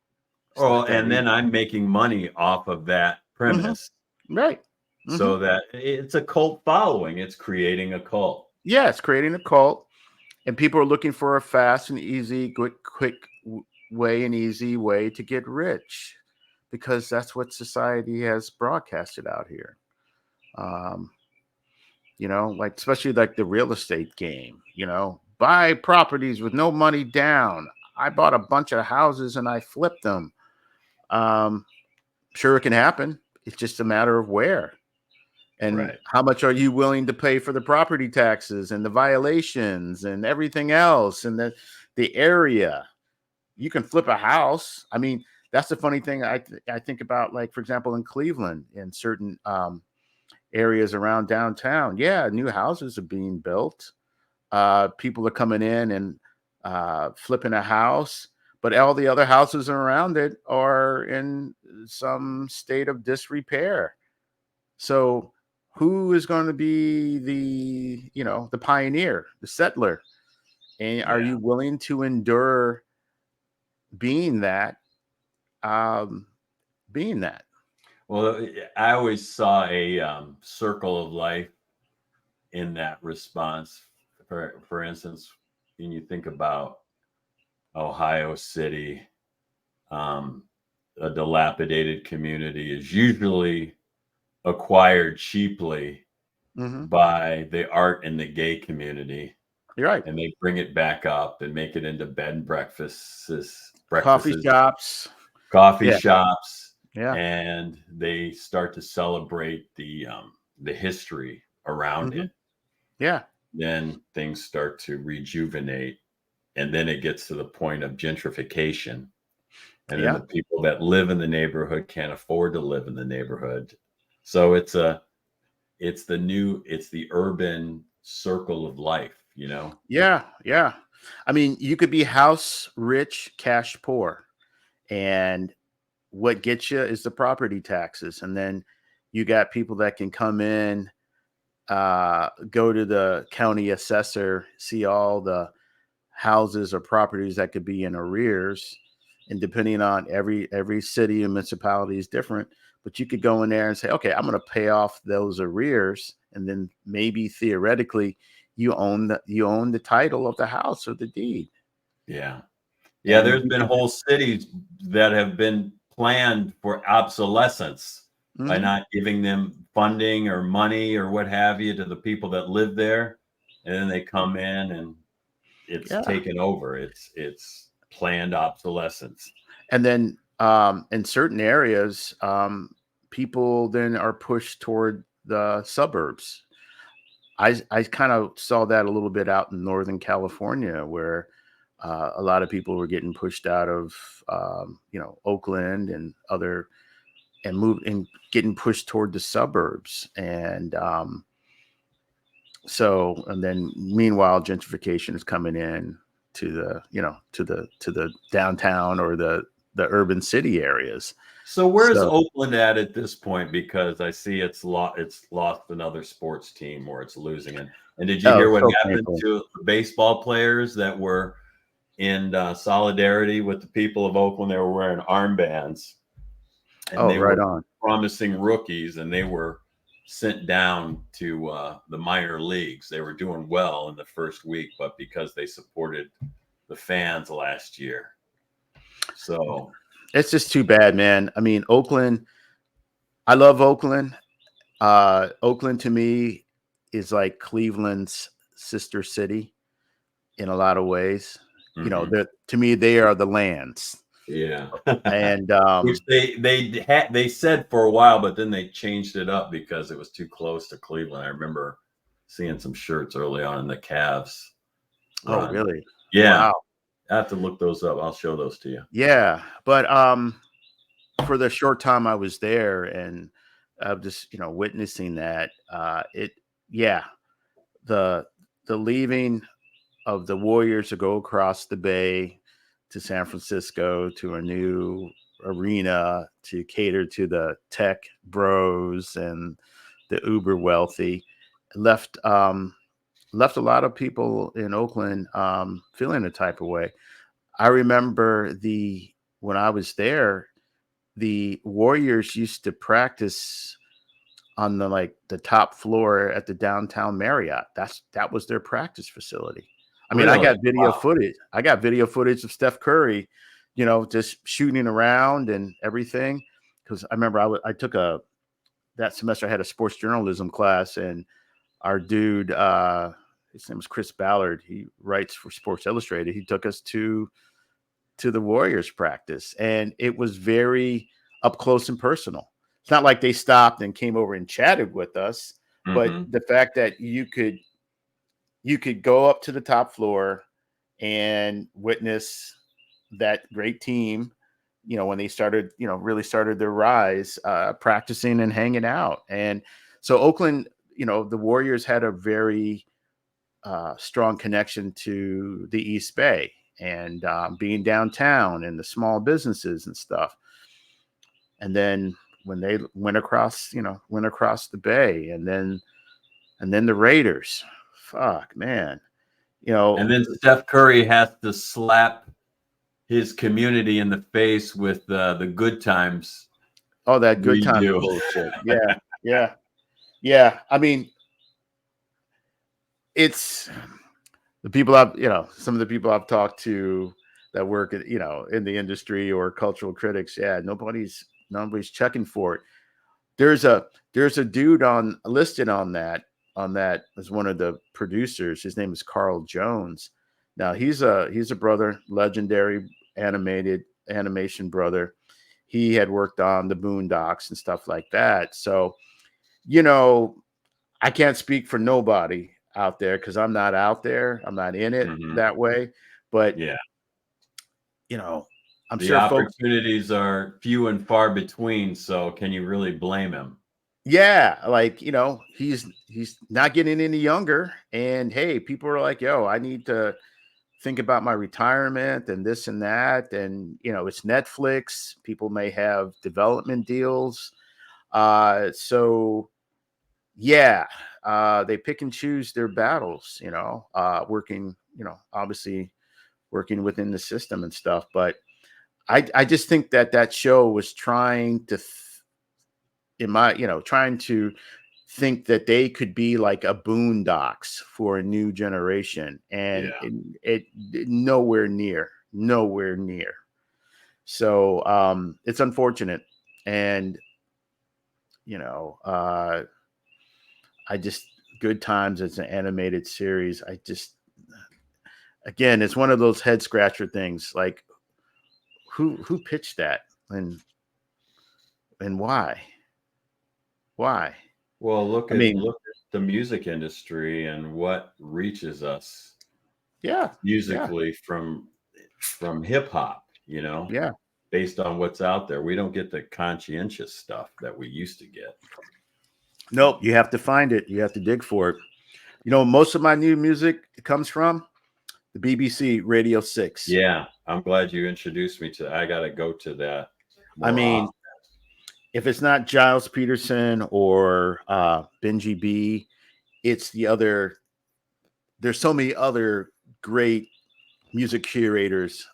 It's Oh, not that and then easy. I'm making money off of that Hmm. premise Right. Hmm. so that it's a cult following. It's creating a cult. Yeah, it's creating a cult, and people are looking for a fast and easy, quick way and easy way to get rich, because that's what society has broadcasted out here. Um, like especially like the real estate game. Buy properties with no money down. I bought a bunch of houses and I flipped them. Um, sure, it can happen. It's just a matter of where. And Right. how much are you willing to pay for the property taxes and the violations and everything else and the area? You can flip a house. I mean, that's the funny thing I think about, like, for example, in Cleveland, in certain areas around downtown. Yeah, new houses are being built. People are coming in and flipping a house, but all the other houses around it are in some state of disrepair. So who is going to be the pioneer, the settler? And are Yeah. you willing to endure being that? Um, being that. Well, I always saw a circle of life in that response. For instance, when you think about Ohio City, um, a dilapidated community is usually acquired cheaply Hmm. by the art and the gay community, You're right. and they bring it back up and make it into bed and Coffee breakfasts, shops. coffee Yeah. shops, Yeah. and they start to celebrate the history around Hmm. it. Yeah. Then things start to rejuvenate, and then it gets to the point of gentrification, and then Yeah. the people that live in the neighborhood can't afford to live in the neighborhood. So it's the urban circle of life, you know. Yeah. Yeah. I mean, you could be house rich, cash poor. And what gets you is the property taxes. And then you got people that can come in, go to the county assessor, see all the houses or properties that could be in arrears. And depending on every city and municipality is different, but you could go in there and say, okay, I'm going to pay off those arrears, and then maybe theoretically you own the title of the house or the deed. Yeah. Yeah, And there's you been can. whole cities that have been planned for obsolescence by Mhm. not giving them funding or money or what have you to the people that live there. And then they come in and it's Yeah. taken over. It's planned obsolescence. And then in certain areas, people then are pushed toward the suburbs. I kind of saw that a little bit out in Northern California, where a lot of people were getting pushed out of Oakland and other, and moved and getting pushed toward the suburbs. And and then meanwhile, gentrification is coming in to the downtown or the urban city areas. So where's So Oakland at this point? Because I see it's lost another sports team or it's losing it. And did you oh, hear what so happened painful. to the baseball players that were in solidarity with the people of Oakland? They were wearing armbands and Oh, they right were on. promising rookies, and they were sent down to the minor leagues. They were doing well in the first week, but because they supported the fans last year. So It's just too bad, man. I mean, Oakland. I love Oakland. Oakland to me is like Cleveland's sister city in a lot of ways. You know, to me, they are the lands. Yeah. And which they said for a while, but then they changed it up because it was too close to Cleveland. I remember seeing some shirts early on in the Cavs oh, run. really? Yeah. Wow. I have to look those up. I'll show those to you. Yeah, but for the short time I was there, and just witnessing that, yeah, the leaving of the Warriors to go across the bay to San Francisco to a new arena to cater to the tech bros and the uber wealthy left left a lot of people in Oakland feeling a type of way. I remember when I was there, the Warriors used to practice on the top floor at the downtown Marriott. That was their practice facility. I mean, I Really? got video footage. I got video footage of Steph Curry, just shooting around and everything. Because I remember I took that semester I had a sports journalism class, and our dude, his name was Chris Ballard. He writes for Sports Illustrated. He took us to the Warriors practice, and it was very up close and personal. It's not like they stopped and came over and chatted with us, but the fact that you could go up to the top floor and witness that great team, when they started, really started their rise, practicing and hanging out. And so Oakland, the Warriors had a very strong connection to the East Bay and being downtown and the small businesses and stuff. And then when they went across the bay, and then the Raiders, fuck, man, And then Steph Curry has to slap his community in the face with the good times. Oh, that good times bullshit. Yeah. I mean, it's the people some of the people I've talked to that work in the industry or cultural critics. Yeah, nobody's checking for it. There's a dude listed on that as one of the producers. His name is Carl Jones. Now he's a brother, legendary animation brother. He had worked on the Boondocks and stuff like that. So, I can't speak for nobody out there because I'm not out there. I'm not in it that way. But yeah, I'm the sure opportunities are few and far between. So can you really blame him? Yeah, like he's not getting any younger, and hey, people are like, "Yo, I need to think about my retirement and this and that," and it's Netflix. People may have development deals, so yeah, they pick and choose their battles. Working, obviously working within the system and stuff. But I just think that show was trying to. Trying to think that they could be like a Boondocks for a new generation, and it nowhere near. So it's unfortunate, and I just Good Times as an animated series. Again, it's one of those head scratcher things. Like who pitched that, and why? Why? Well, look at the music industry and what reaches us. Yeah, musically from hip hop, yeah. based on what's out there. We don't get the conscientious stuff that we used to get. Nope, you have to find it. You have to dig for it. Most of my new music comes from the BBC Radio 6. Yeah, I'm glad you introduced me to. I got to go to that. I mean, if it's not Giles Peterson or Benji B, it's the other. There's so many other great music curators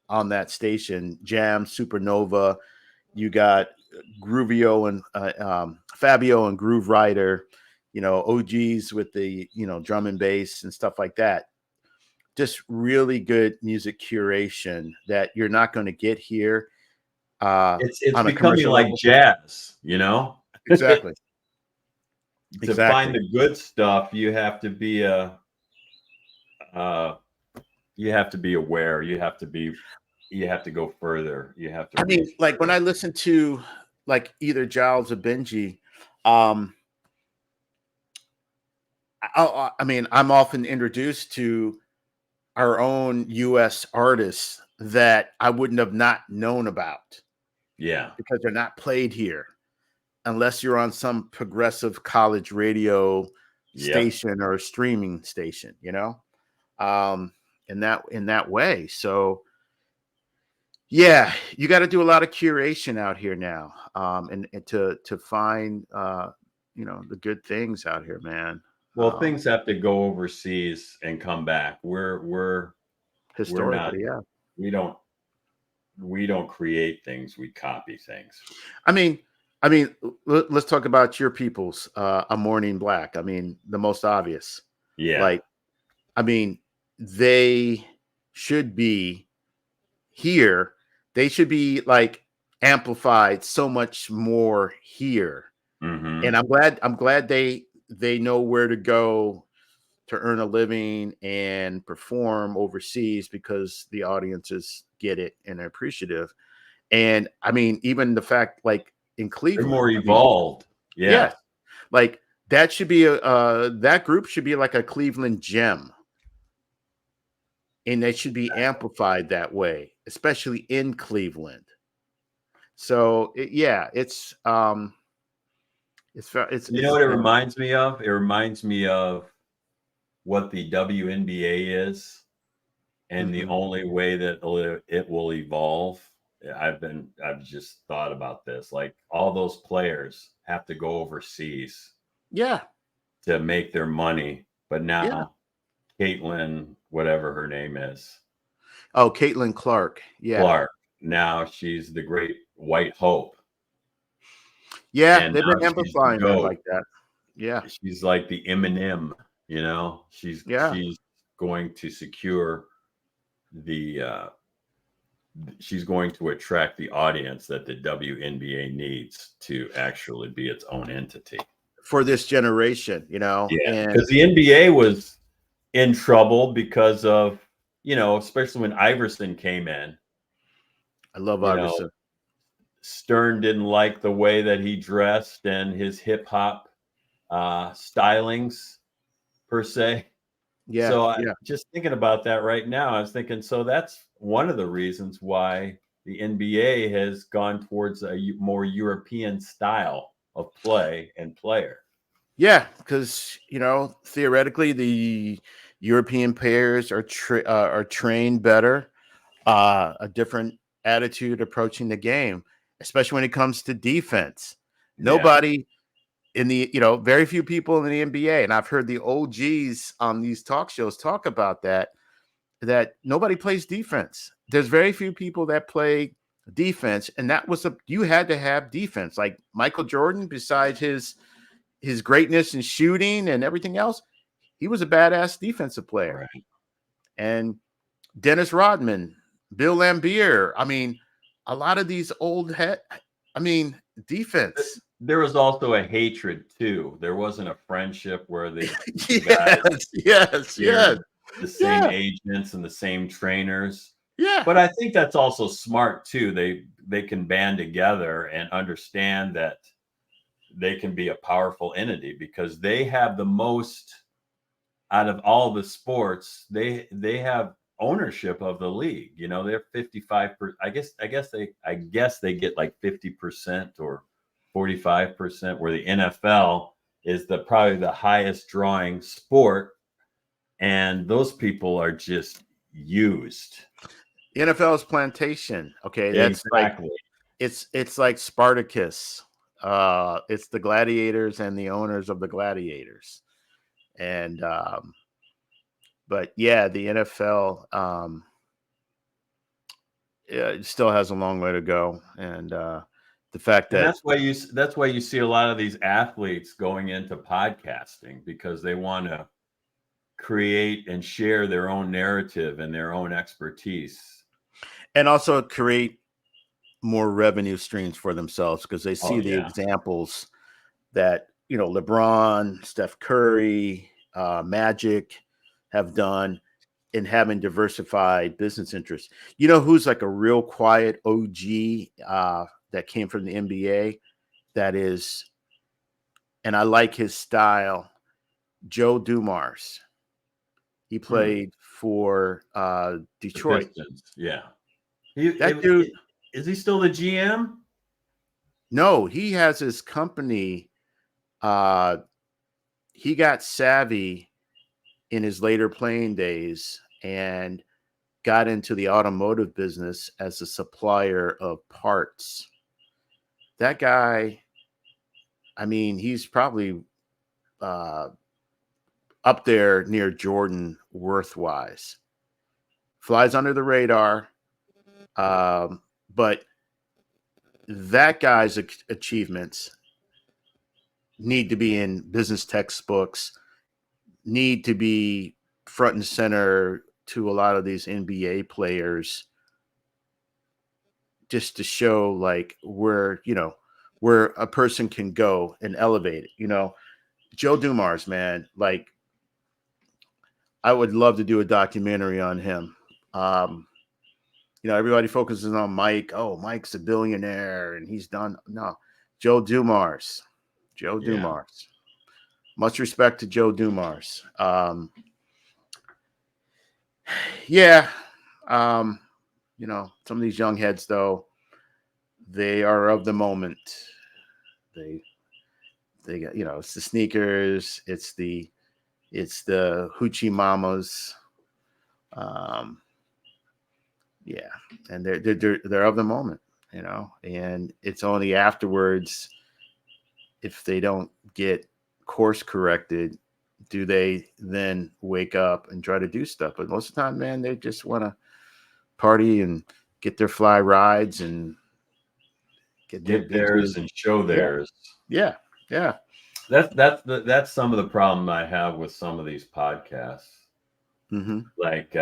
on that station. Jam, Supernova. You got Groovio and Fabio and Groove Rider. OGs with the drum and bass and stuff like that. Just really good music curation that you're not going to get here. It's on a becoming like level. jazz, Exactly. To find the good stuff, you have to be a you have to be aware. You have to go further. You have to I mean, reach like when further. I listen to like either Giles or Benji, um, I mean, I'm often introduced to our own U.S. artists that I wouldn't have not known about Yeah. because they're not played here unless you're on some progressive college radio Yep. station or a streaming station, um, in that way. So yeah, you got to do a lot of curation out here now, and to find the good things out here, man. Well, things have to go overseas and come back. We're not. Historically, yeah. We don't. We don't create things. We copy things. I mean, I mean, let's talk about your people's A Morning Black. I mean, the most obvious. Yeah. Like, I mean, they should be here. They should be like amplified so much more here. And Mm-hmm. I'm glad they know where to go to earn a living and perform overseas because the audiences get it and are appreciative. And I mean, even the fact like in They're Cleveland, more I mean, evolved. Yeah. yes, like that should be that group should be like a Cleveland gem, and they should be amplified that way, especially in Cleveland. So yeah, You know what it reminds me of? It reminds me of what the WNBA is, and the mhm. only way that it will evolve. I've just thought about this. Like all those players have to go overseas Yeah, to make their money, but yeah. now Caitlin, whatever her name is, Oh, Caitlin Clark. Yeah, Clark, now she's the great white hope, yeah. and They've now been she's the amplifying her goat. like that. Yeah, She's like the Eminem, yeah. she's going to secure the she's going to attract the audience that the WNBA needs to actually be its own entity. For this generation, Yeah, and because the NBA was in trouble because of, especially when Iverson came in, I love you know, Iverson. Stern didn't like the way that he dressed and his hip hop stylings per se. Yeah, So I yeah, just thinking about that right now, I was thinking, so that's one of the reasons why the NBA has gone towards a more European style of play and player. yeah. Because theoretically, the European players are trained better, a different attitude approaching the game, especially when it comes to defense. Yeah, Nobody very few people in the NBA, and I've heard the OGs on these talk shows talk about that nobody plays defense. There's very few people that play defense, and that was you had to have defense. Like Michael Jordan, besides his greatness in shooting and everything else, he was a badass defensive player. right. And Dennis Rodman, Bill Laimbeer. I mean, a lot of these old head. I mean, defense. There was also a hatred too. There wasn't a friendship where the guys Yes, yes, yes, shared the same yeah, agents and the same trainers. yeah, But I think that's also smart too. They can band together and understand that they can be a powerful entity because they have the most out of all the sports. They have ownership of the league. They're 55%. I guess they get like 50% or 45%, where the NFL is probably the highest drawing sport, and those people are just used. the NFL's plantation. Okay, that's like Exactly. it's like Spartacus. It's the gladiators and the owners of the gladiators. And but yeah, the NFL yeah, it still has a long way to go. And the fact And that that's why you see a lot of these athletes going into podcasting, because they want to create and share their own narrative and their own expertise. and also create more revenue streams for themselves because they Oh see the yeah. examples that LeBron, Steph Curry, Magic have done, and having diversified business interests. You know who's like a real quiet OG that came from the NBA that is, and I like his style, Joe Dumars. He Hmm. played for The Detroit. Pistons. Yeah. That dude, Is he still the GM? no, he has his company. Uh, he got savvy in his later playing days and got into the automotive business as a supplier of parts. That guy, I mean, he's probably uh, up there near Jordan worth wise. Flies under the radar, but that guy's achievements need to be in business textbooks, need to be front and center to a lot of these NBA players, just to show like where a person can go and elevate it. Joe Dumars, man, like I would love to do a documentary on him. Um, everybody focuses on Mike. Oh, Mike's a billionaire and he's done. No, Joe Dumars. Joe Yeah. Dumars. Much respect to Joe Dumars. Yeah. Um, some of these young heads, though, they are of the moment. They got, it's the sneakers, it's the hoochie mamas. Um, yeah, and they're of the moment, and it's only afterwards, if they don't get course corrected, do they then wake up and try to do stuff. But most of the time, man, they just want to party and get their fly rides and get their Get theirs bitches. and show Yeah, theirs. yeah, yeah. That's some of the problem I have with some of these podcasts. Mm-hmm. Like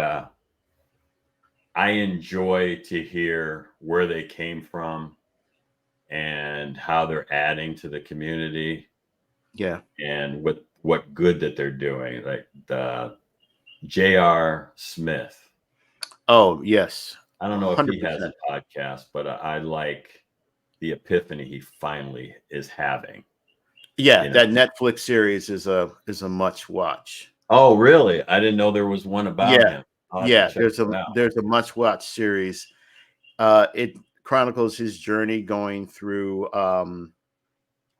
I enjoy to hear where they came from and how they're adding to the community Yeah. and what good that they're doing. Like the J.R. Smith. Oh, yes. I don't know if he has 100%. a podcast, but I like the epiphany he finally is having. Yeah, You know. that Netflix series is a much watch. Oh, really? I didn't know there was one about Yeah. him. I'll have to Yeah, check there's a it out. there's a much watch series. It chronicles his journey going through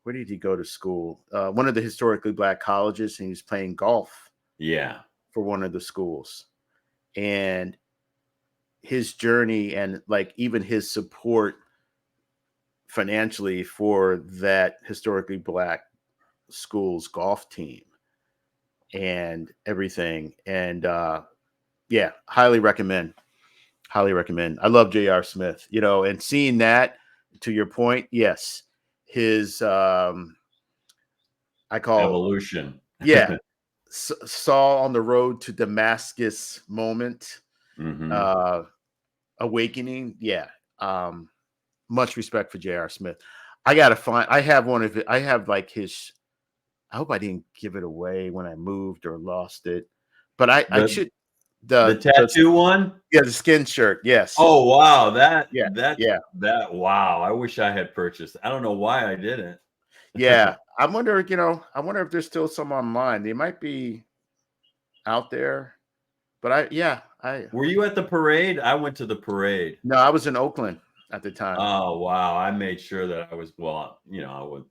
where did he go to school? One of the historically black colleges, and he was playing golf Yeah. for one of the schools. And his journey and like even his support financially for that historically black school's golf team and everything. And yeah, highly recommend. I love J.R. Smith, and seeing that, to your point, yes, his I call, Evolution. yeah, Saul on the road to Damascus moment, Hmm. uh awakening. Yeah. Much respect for J.R. Smith. I have one of it. I have like his, I hope I didn't give it away when I moved or lost it, but I The should, the the tattoo one? yeah, the skin shirt. Yes. Oh wow, that Yeah. that Yeah. that wow. I wish I had purchased. I don't know why I didn't. Yeah. I wonder if there's still some online. They might be out there, but Were you at the parade? I went to the parade. no, I was in Oakland at the time. Oh wow, I made sure that I was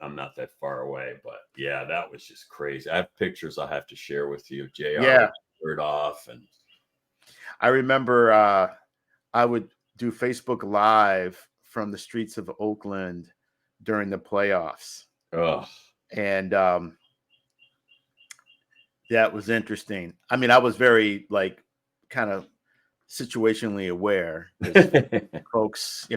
I'm not that far away, but yeah, that was just crazy. I have pictures I'll have to share with you. JR with Yeah. the shirt off and I remember I would do Facebook Live from the streets of Oakland during the playoffs. oh. And that was interesting. I mean, I was very like kind of situationally aware because folks,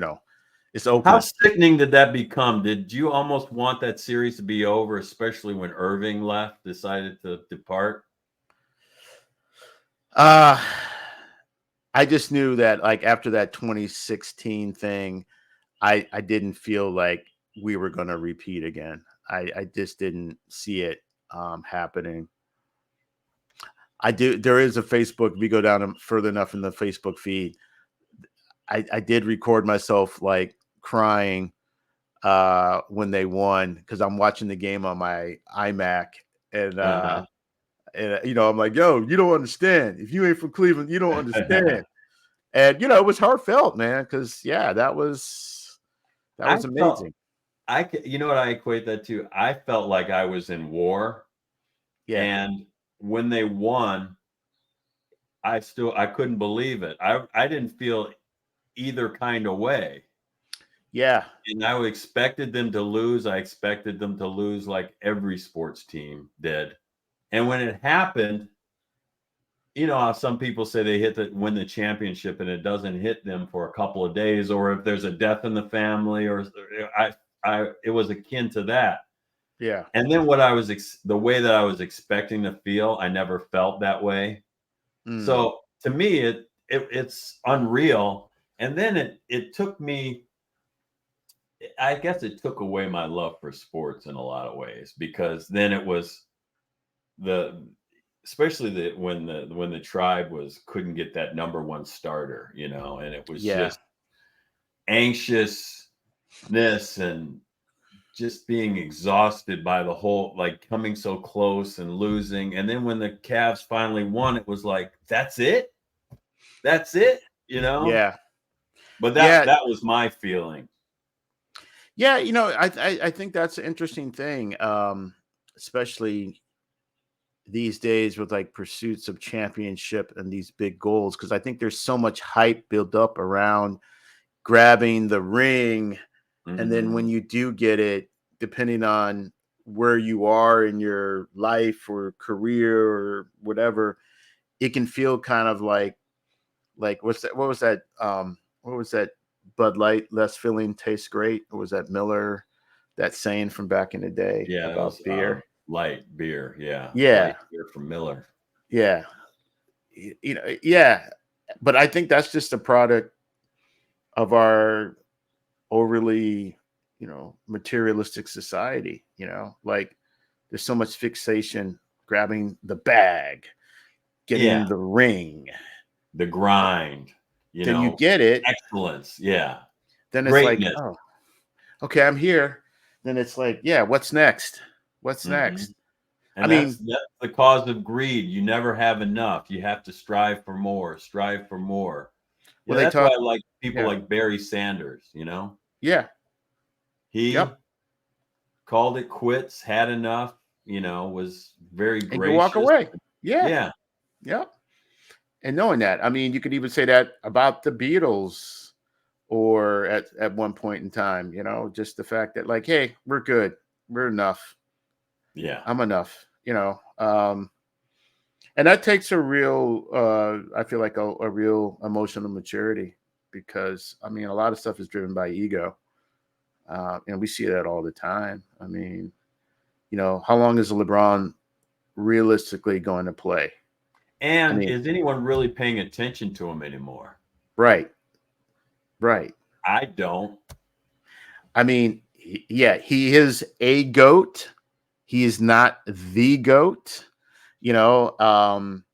it's How Oakland. sickening did that become? Did you almost want that series to be over, especially when Irving decided to depart? Uh I just knew that like after that 2016 thing, I didn't feel like we were going to repeat again. I just didn't see it happening. I do. There is a Facebook. If you go down further enough in the Facebook feed, I did record myself like crying when they won because I'm watching the game on my iMac and Uh-huh. I'm like, yo, you don't understand. If you ain't from Cleveland, you don't understand. And it was heartfelt, man, because that I was felt amazing. you know what I equate that to? I felt like I was in war, Yeah, and when they won, I couldn't believe it. I didn't feel either kind of way. yeah, And I expected them to lose. I expected them to lose like every sports team did. And when it happened, you know how some people say they win the championship and it doesn't hit them for a couple of days, or if there's a death in the family, or it was akin to that. yeah. And then the way that I was expecting to feel, I never felt that way. Mm, So to me, it's unreal. And then it took me, I guess it took away my love for sports in a lot of ways, because then it was the especially when the tribe couldn't get that number one starter, and it was yeah. just anxiousness and just being exhausted by the whole, like, coming so close and losing. And then when the Cavs finally won, it was like, that's it. Yeah. But that Yeah. that was my feeling. Yeah. I think that's an interesting thing, especially these days with like pursuits of championship and these big goals. Cause I think there's so much hype built up around grabbing the ring. And then when Mhm. you do get it, depending on where you are in your life or career or whatever, it can feel kind of like what's that? What was that? Bud Light, less filling tastes great. Or was that Miller? That saying from back in the day Yeah, that about was beer. light beer. Yeah, light Yeah, beer from Miller. yeah, yeah. But I think that's just a product of our overly, materialistic society. Like there's so much fixation grabbing the bag, getting Yeah, the ring. the grind, Then you get it. excellence. Yeah, Then it's like, greatness. oh, okay, I'm here. Then it's like, yeah, what's next? What's Hmm. next? I And that's mean, that's the cause of greed. You never have enough. You have to strive for more, strive for more. well, they That's why talk, I like people yeah, like Barry Sanders. yeah, yep, He called it quits, had enough, was very and you walk gracious. away. Yeah, Yeah, yep. And knowing that, I mean, you could even say that about the Beatles, or at one point in time, just the fact that like, hey, we're good, we're enough, yeah. I'm enough, and that takes a real, I feel like a real emotional maturity, because I mean, a lot of stuff is driven by ego, and we see that all the time. I mean, how long is LeBron realistically going to play? I And mean, is anyone really paying attention to him anymore? right, right. I don't. I mean, yeah, he is a goat. He is not the goat. You know, um,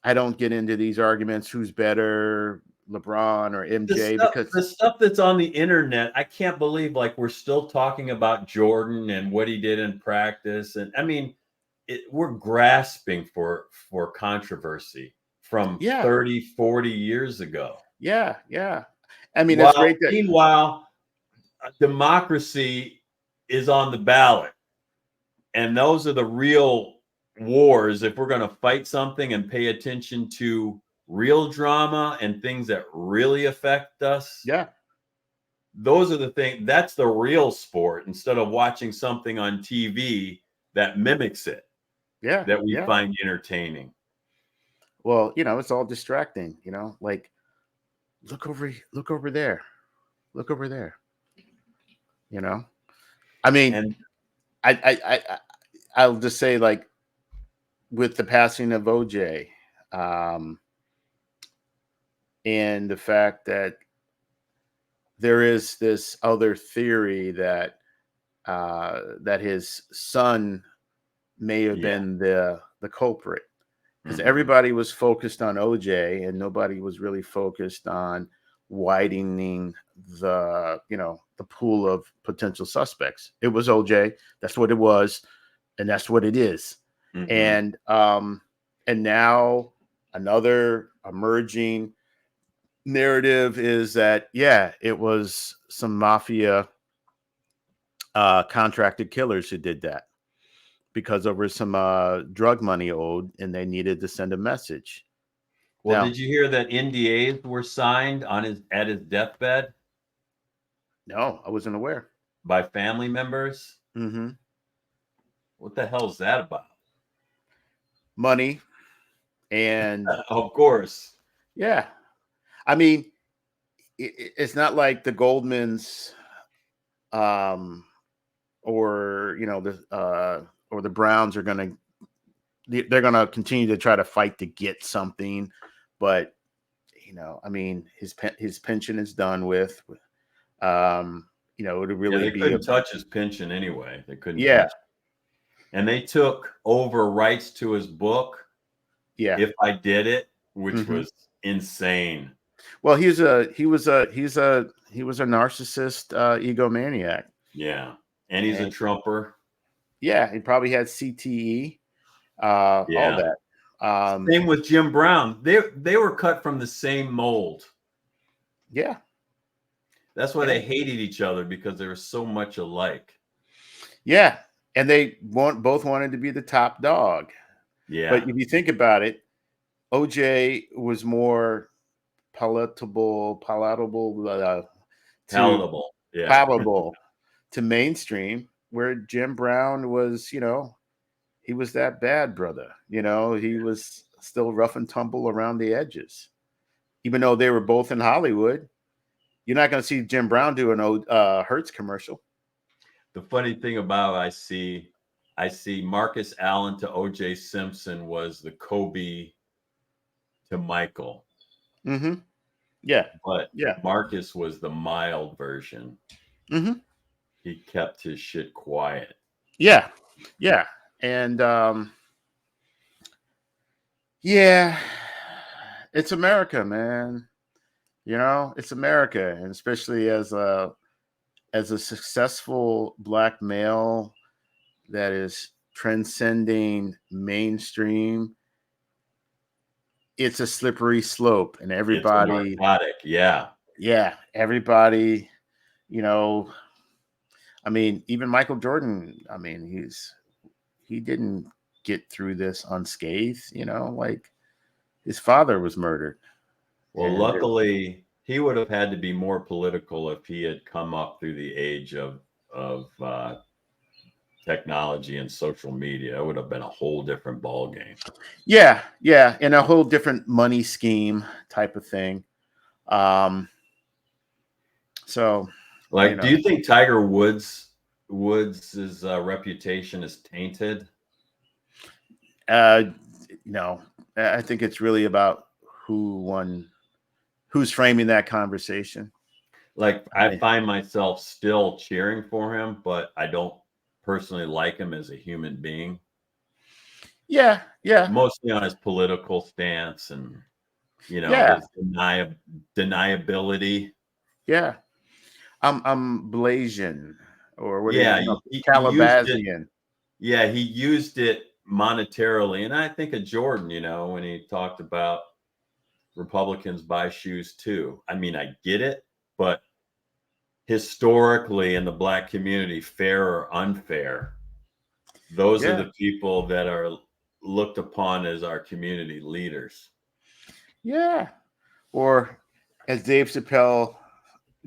I don't get into these arguments who's better, LeBron or The MJ, stuff because the stuff that's on the internet, I can't believe, like, we're still talking about Jordan and what he did in practice. And I mean, we're grasping for controversy from yeah, 30, 40 years ago. yeah. I mean, it's While great that meanwhile, democracy is on the ballot. And those are the real wars. If we're going to fight something and pay attention to real drama and things that really affect us, yeah, those are the things. That's the real sport, instead of watching something on TV that mimics it, yeah, that we yeah. find entertaining. Well, it's all distracting, like look over there. Look over there. You know? I mean, And I'll just say like with the passing of OJ, um, and the fact that there is this other theory that his son may have yeah, been the culprit. because everybody was focused on OJ and nobody was really focused on widening the pool of potential suspects. It was OJ. That's what it was, and that's what it is. Mhm. And now another emerging narrative is that it was some mafia contracted killers who did that because there was some drug money owed and they needed to send a message. Well, Now, did you hear that NDAs were signed at his deathbed no, I wasn't aware. by family members? Hmm. What the hell is that about? Money and Of course. yeah, I mean, it's not like the Goldmans um, or the Browns are they're gonna continue to try to fight to get something, but I mean, his pension is done with. It'll Yeah, really they be couldn't touch his pension anyway. They couldn't yeah, touch it. And they took over rights to his book, yeah. If I Did It, which Hmm. was insane. Well, he was a narcissist, egomaniac. Yeah. And he's a And Trumper. yeah, he probably had CTE, all Yeah. that. Same with Jim Brown. They were cut from the same mold. Yeah, That's why yeah, they hated each other, because they were so much alike. yeah. And they both wanted to be the top dog. But Yeah. if you think about it, OJ was more palatable to Palatable. Yeah. palatable to mainstream, where Jim Brown was, he was that bad brother. He was still rough and tumble around the edges. Even though they were both in Hollywood, you're not going to see Jim Brown do an old Hertz commercial. The funny thing about I see Marcus Allen to OJ Simpson was the Kobe to Michael, Mm-hmm. Yeah, but yeah. Marcus was the mild version. Mm-hmm. He kept his shit quiet. Yeah, yeah. And yeah, it's America, man. It's America, and especially as a successful black male that is transcending mainstream, it's a slippery slope, and It's a everybody, narcotic. Yeah. yeah, everybody, you know, I mean, even Michael Jordan, I mean, he didn't get through this unscathed, like his father was murdered, Well, and luckily, he would have had to be more political if he had come up through the age of technology and social media. It would have been a whole different ball game. yeah, yeah, and a whole different money scheme type of thing. Um, so Like, do you think Tiger Woods' reputation is tainted? uh, no, I think it's really about who's framing that conversation. Like, I I, find myself still cheering for him, but I don't personally like him as a human being, yeah, yeah, mostly on his political stance and yeah, his deniability. yeah. I'm Blasian, or what is Yeah, it? No, he used it. Calabazian. Yeah, he used it monetarily, and I think of Jordan, when he talked about Republicans buy shoes too. I mean, I get it, but historically in the black community, fair or unfair, those are Yeah, the people that are looked upon as our community leaders. yeah. Or as Dave Chappelle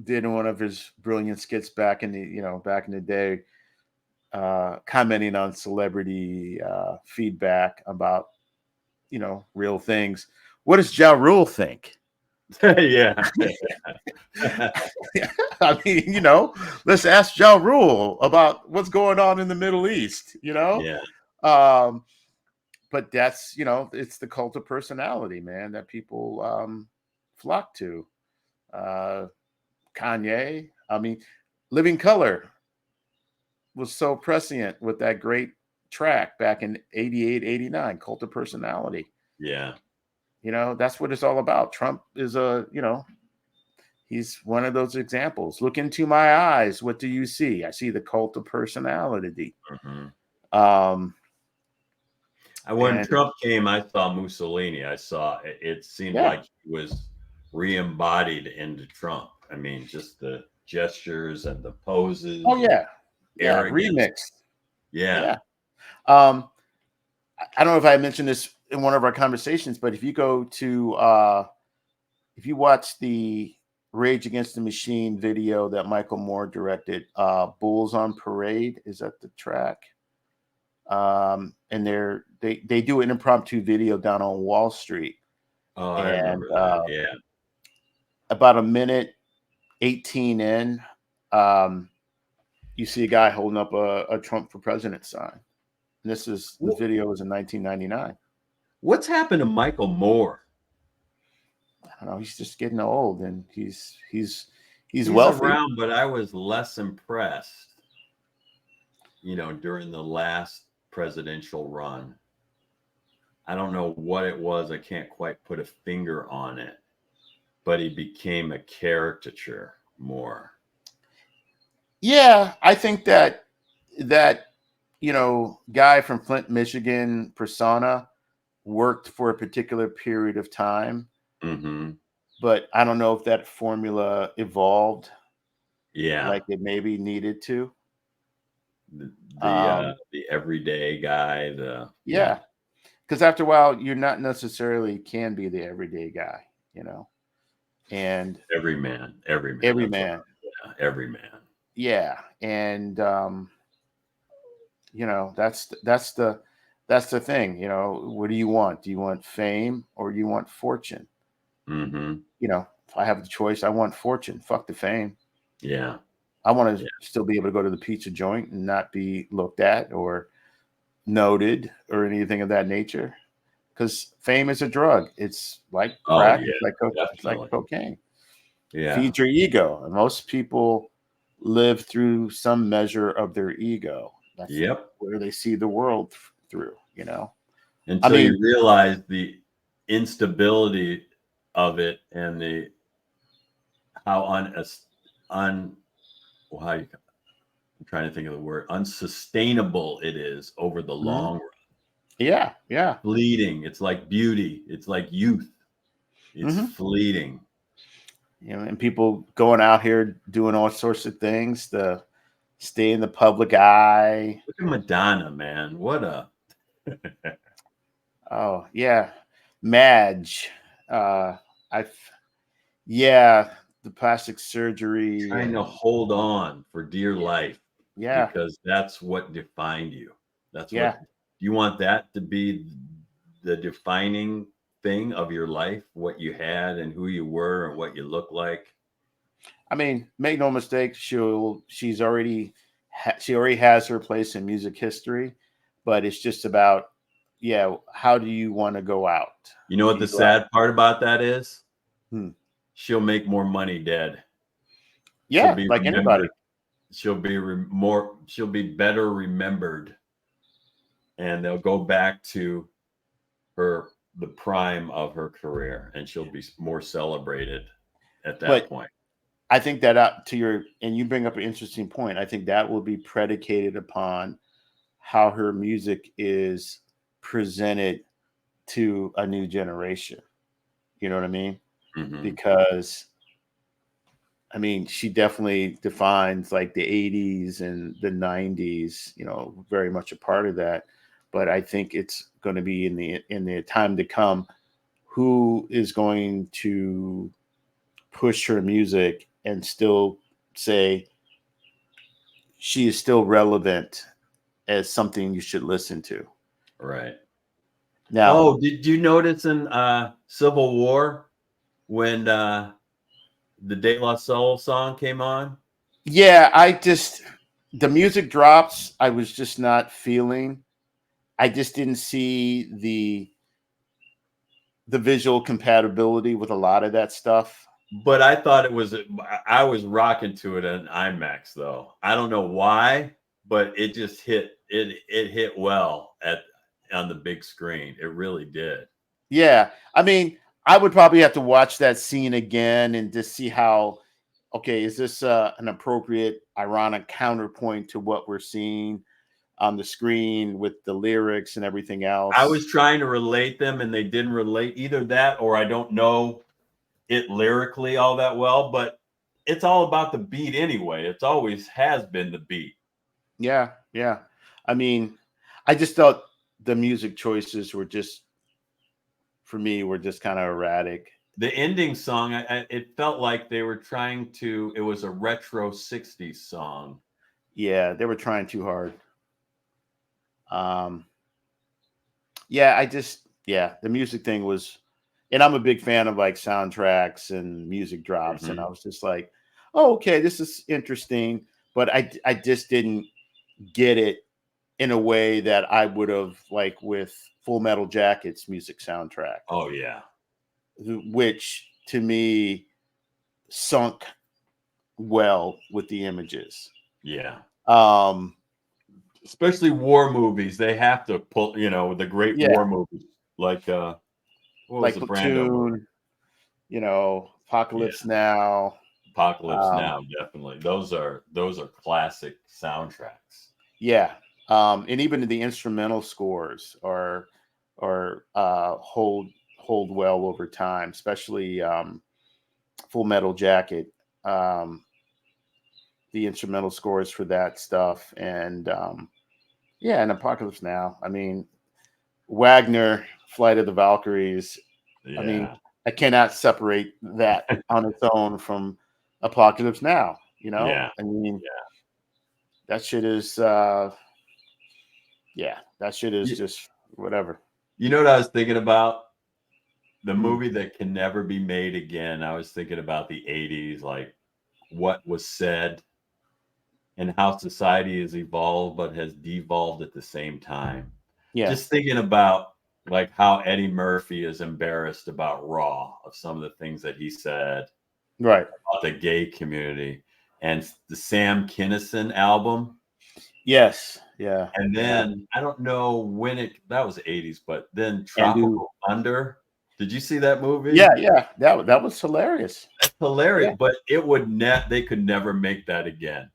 did in one of his brilliant skits back in the day, commenting on celebrity feedback about real things. What does Ja Rule think? Yeah. I mean, let's ask Ja Rule about what's going on in the Middle East. Yeah. Um, but that's it's the cult of personality, man, that people flock to. Uh, Kanye, I mean, Living Color was so prescient with that great track back in 88, 89, Cult of Personality. Yeah. That's what it's all about. Trump is he's one of those examples. Look into my eyes. What do you see? I see the cult of personality. Mm-hmm. Um, When and Trump came, I saw Mussolini. I saw it seemed yeah. like he was re-embodied into Trump. I mean, just the gestures and the Oh poses and yeah. Yeah. arrogance. Remix. Yeah. Yeah. Um, I don't know if I mentioned this in one of our conversations, but if you go to if you watch the Rage Against the Machine video that Michael Moore directed, Bulls on Parade is at the track. And they do an impromptu video down on Wall Street. Oh, I And remember that. Yeah. about a minute 18 in, you see a guy holding up a Trump for president sign. And the video was in 1999. What's happened to Michael Moore? I don't know. He's just getting old, and he's He's wealthy. around, but I was less impressed, during the last presidential run. I don't know what it was. I can't quite put a finger on it, but he became a caricature more. Yeah, I think that guy from Flint, Michigan, persona worked for a particular period of time, Mm-hmm. but I don't know if that formula evolved Yeah. like it maybe needed to. The everyday guy. Yeah, because after a while, you're not necessarily can be the everyday guy, and every man. every That's man. every man. Yeah, and that's the thing. What do you want? Do you want fame or do you want fortune? Mm-hmm. If I have the choice, I want fortune. Fuck the fame. Yeah. I want to still be able to go to the pizza joint and not be looked at or noted or anything of that nature. Because fame is a drug. It's like crack. It's like cocaine. Yeah. Feed your ego. And most people live through some measure of their ego. That's where they see the world through, Until you realize the instability of it and how I'm trying to think of the word, unsustainable it is over the long run. Yeah, yeah. Fleeting. It's like beauty. It's like youth. It's fleeting. And people going out here doing all sorts of things to stay in the public eye. Look at Madonna, man. What a oh yeah, Madge. The plastic surgery. Trying to hold on for dear life. Yeah, because that's what defined you. That's what you want that to be the defining thing of your life, what you had and who you were and what you look like. I mean, make no mistake, she already has her place in music history, but it's just about how do you want to go out? You know what the sad part about that is? She'll make more money dead. Yeah, like anybody. She'll be better remembered, and they'll go back to the prime of her career, and she'll be more celebrated at that point. I think that and you bring up an interesting point. I think that will be predicated upon how her music is presented to a new generation. You know what I mean? Mm-hmm. Because I mean, she definitely defines like the 80s and the 90s, very much a part of that. But I think it's going to be in the time to come, who is going to push her music and still say she is still relevant as something you should listen to. Right. Now, did you notice in Civil War when the De La Soul song came on? Yeah, the music drops. I was just not feeling. I just didn't see the visual compatibility with a lot of that stuff. But I thought I was rocking to it in IMAX though. I don't know why, but it just hit well on the big screen. It really did. Yeah. I mean, I would probably have to watch that scene again and just see how, okay, is this an appropriate, ironic counterpoint to what we're seeing on the screen with the lyrics and everything I else? was trying to relate them and they didn't relate, either that or I don't know it lyrically all that well, but it's all about the beat anyway. It's always has been the beat. Yeah. Yeah. I mean, I just thought the music choices were just, for me, were just kind of erratic. The ending song, it felt like they were trying to, it was a retro 60s song. Yeah. They were trying too hard. Um, yeah. Yeah, the music thing was, and I'm a big fan of like soundtracks and music drops. And I Mm-hmm. was just like, oh, okay, this is interesting. But I just didn't get it in a way that I would have, like with Full Metal Jacket's music soundtrack, Oh, yeah. which to me sunk well with the images. Yeah. Um, Especially war movies. They have to pull, the great yeah, war movies. Like, what was like the Brando movie? Platoon, Yeah. Apocalypse Now. Apocalypse Um, Now, definitely. Those are classic soundtracks. yeah, and even the instrumental scores are hold well over time, especially Full Metal Jacket. Um, the instrumental scores for that stuff, and yeah, and Apocalypse Now. I mean, Wagner, Flight of the Valkyries. I mean, Yeah. I cannot separate that on its own from Apocalypse Now. Yeah. I mean, that shit is, yeah, that shit is You, just whatever. you know what I was thinking about? The Hmm. movie that can never be made again. I was thinking about the 80s, like what was said and how society has evolved but has devolved at the same time. Yeah, Just thinking about like how Eddie Murphy is embarrassed about Raw, of some of the things that he said right. about the gay community, and the Sam Kinison album. Yes, yeah, And yeah. then I don't know when that was 80s, but then Andrew. Tropical Thunder. Did you see that movie? Yeah, yeah. That was hilarious. That's Yeah. hilarious, but it would they could never make that again.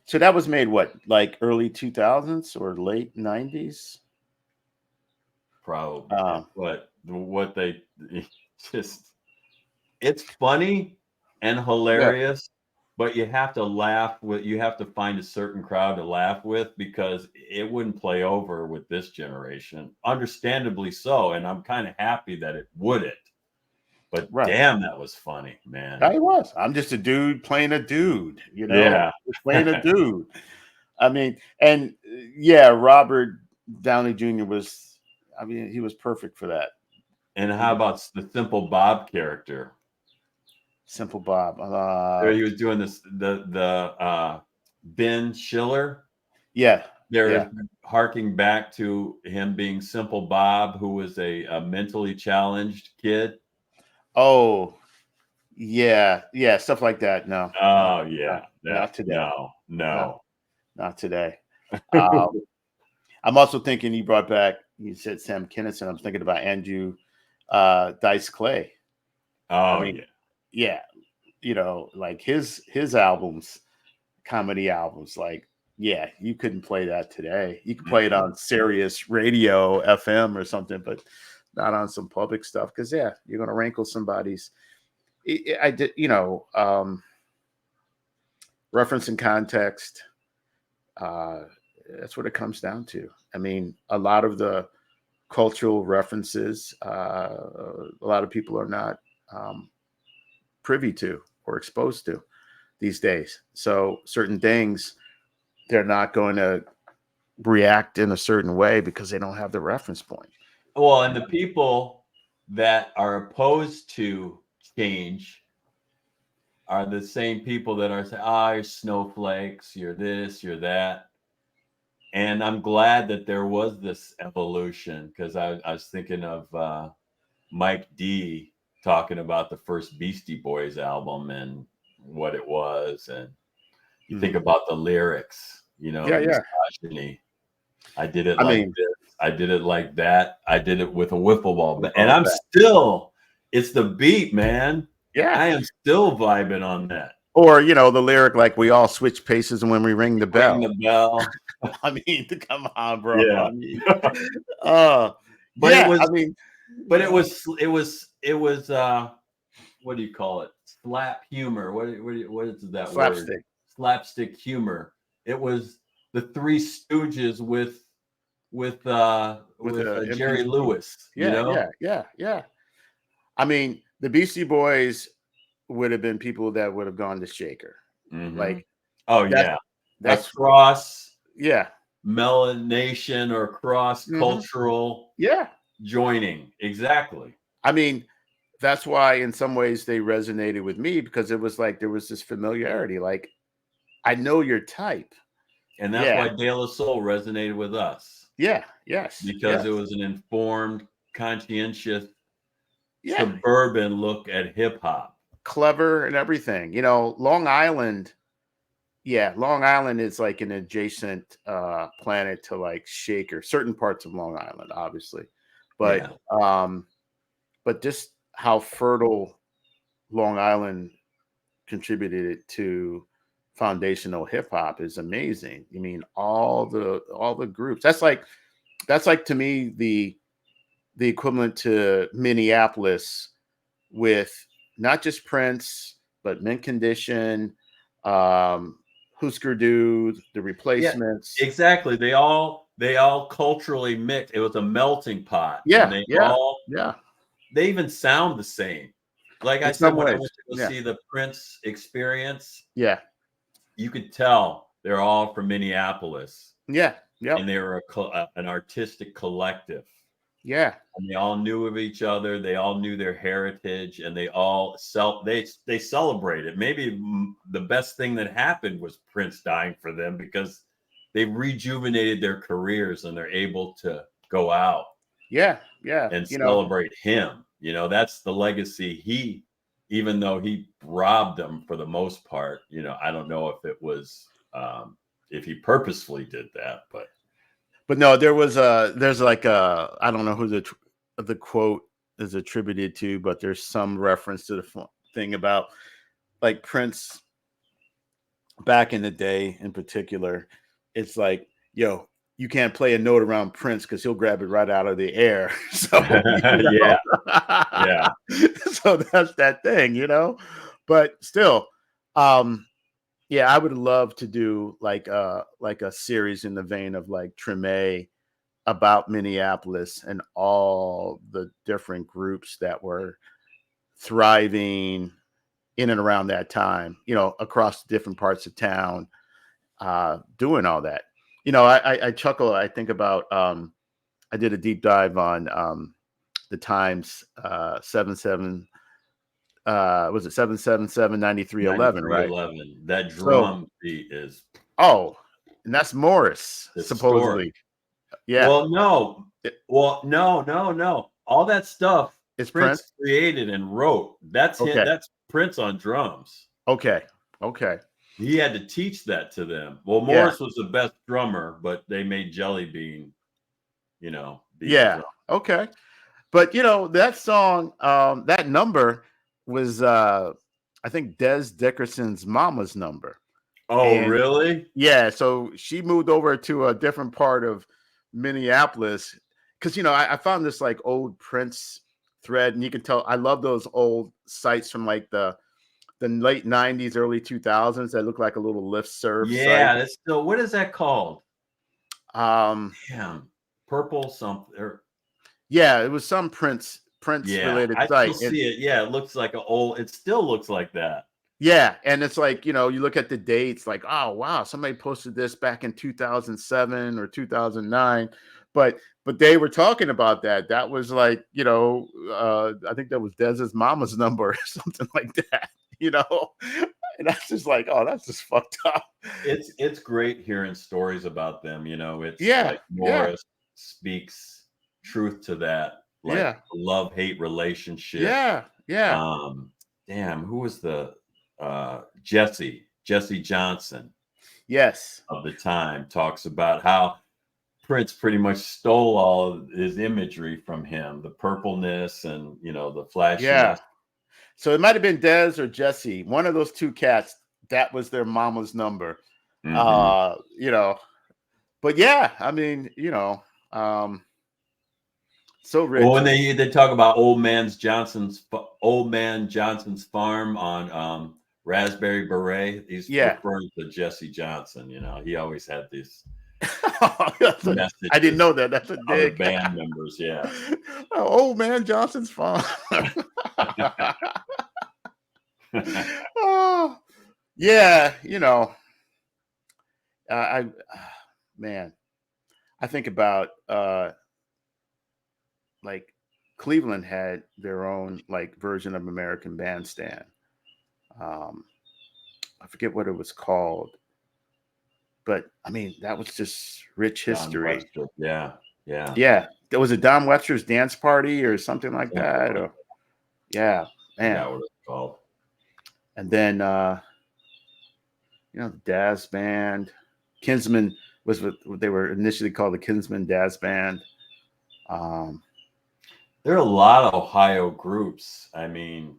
So that was made what, like early 2000s or late 90s? Probably. Um, But what they just it's funny and yeah, hilarious, but you have to find a certain crowd to laugh with because it wouldn't play over with this generation. Understandably so, and I'm kind of happy that it wouldn't. But right. damn, that was funny, man. I was. I'm just a dude playing a dude, Yeah. just playing a dude. I mean, and yeah, Robert Downey Jr. was, I mean, he was perfect for that. And He how was about the Simple Bob character? Simple Bob. There he was doing this the Ben Schiller. Yeah, yeah. They're harking back to him being Simple Bob, who was a mentally challenged kid. Oh, yeah, yeah. Stuff like that. No, no, Oh no, yeah, not that today. no, No, no. not today. Um, I'm also thinking you brought back. You said Sam Kinison. I'm thinking about Andrew Dice Clay. I Oh mean, yeah, yeah, like his albums, comedy albums, like, yeah, you couldn't play that today. You could play it mm-mm. on Sirius Radio FM or something, but not on some public stuff, because yeah, you're gonna rankle somebody's. I did, reference and context. Uh, that's what it comes down to. I mean, a lot of the cultural references, a lot of people are not um, privy to or exposed to these days. So certain things, they're not going to react in a certain way because they don't have the reference point. Well, and the people that are opposed to change are the same people that are saying, "Ah, you're snowflakes. You're this. You're that." And I'm glad that there was this evolution because I was thinking of Mike D talking about the first Beastie Boys album and what it was, and you think Mhm. about the lyrics, Yeah, yeah. misogyny. I did it I like mean, this. I did it like that. I did it with a wiffle ball, With and all I'm that. still. It's the beat, man. Yeah. I am still vibing on that. Or, you know, the lyric like we all switch paces when we ring the Ring bell. the bell. I mean, come on, bro. Yeah. I mean, uh, But it yeah. was I mean, but it was what do you call it? Slap humor. What is that word? slapstick Slapstick humor. It was the Three Stooges with with a Jerry MP3. Lewis, you Yeah, know? yeah, yeah, yeah. I mean, the Beastie Boys would have been people that would have gone to Shaker. Mhm. Like Oh that's yeah. A that's cross yeah. melanation or cross Mhm. cultural Yeah. joining. Exactly. I mean, that's why in some ways they resonated with me because it was like there was this familiarity. Like, I know your type. And that's Yeah. why De La Soul resonated with us Yeah. Yes. because it Yes. was an informed, conscientious, Yeah. suburban look at hip hop. Clever and everything. You know, Long Island. Yeah, Long Island is like an adjacent planet to like Shaker, certain parts of Long Island, obviously. But Yeah. um, but just how fertile Long Island contributed to foundational hip hop is amazing. I mean, all the groups. That's like to me the equivalent to Minneapolis with not just Prince, but Mint Condition, um, Husker Du, the Yeah, Replacements. exactly. They all culturally mixed. It was a melting pot, and Yeah, yeah, yeah. they even sound the same. Like I In said, some when I ways, went to go yeah, see the Prince Experience, yeah, you could tell they're all from Minneapolis, yeah, yep, and they were an artistic collective. yeah, And they all knew of each other. They all knew their heritage, and they celebrated. Maybe the best thing that happened was Prince dying for them because they rejuvenated their careers and they're able to go out yeah, yeah. and You know, celebrate him. That's the legacy even though he robbed them for the most part. I don't know if it was if he purposefully did that, but but no, there's like a I don't know who the quote is attributed to, but there's some reference to the thing about like Prince back in the day in particular. It's like, yo, you can't play a note around Prince because he'll grab it right out of the air. So, yeah, yeah. so that's that thing, you know. But still, um, yeah, I would love to do like a series in the vein of like Treme about Minneapolis and all the different groups that were thriving in and around that time, you know, across different parts of town, doing all that. You know, I chuckle. I think about I did a deep dive on the Times 77 was it 777 right? 9311. That So drum beat is oh, and that's Morris historic. supposedly. Yeah, Well, no. it, Well, no, no, no. All that stuff it's Prince. Prince created and wrote. That's him. Okay, That's Prince on drums. okay, okay. He had to teach that to them. Well, Yeah, Morris was the best drummer, but they made Jelly Bean, be the yeah, drum. okay. But you know that song, that number was I think Des Dickerson's mama's number. Oh, And really? yeah, so she moved over to a different part of Minneapolis because you know I found this like old Prince thread, and you can tell I love those old sites from like the late '90s, early 2000s that look like a little lift serve site. Yeah, that's still what is that called? Um, Damn. Purple something. yeah, it was some Prince Yeah, related I still site, and see it. Yeah, it looks like it still looks like that. yeah, and it's like you know you look at the dates, like oh wow, somebody posted this back in 2007 or 2009, but they were talking about that. That was like you know I think that was Dez's mama's number or something like that. You know, and that's just like oh that's just fucked up. It's great hearing stories about them. It's Yeah, like yeah, Morris speaks truth to that, like yeah, love-hate relationship. yeah, yeah. Um, damn, who was the Jesse Johnson Yes. of the time talks about how Prince pretty much stole all of his imagery from him, the purpleness and the Yeah. flashiness. So it might have been Des or Jesse, one of those two cats. That was their mama's number. Mhm. But yeah, I mean, so Well, rich. when they talk about old man Johnson's farm on Raspberry Beret, he's Yeah. referring to Jesse Johnson. He always had these I didn't messages know that. That's a to other dig. band members. Yeah. Old man Johnson's farm. Oh, yeah, I man, I think about like Cleveland had their own like version of American Bandstand. Um, I forget what it was called, but I mean that was just rich Don history. Webster. Yeah. Yeah. Yeah, there was a Don Webster's dance party or something like Something that. like Or yeah, I man. forgot what it's called. And then the Daz Band, Kinsman was what they were initially called, the Kinsman Daz Band. There are a lot of Ohio groups. I mean,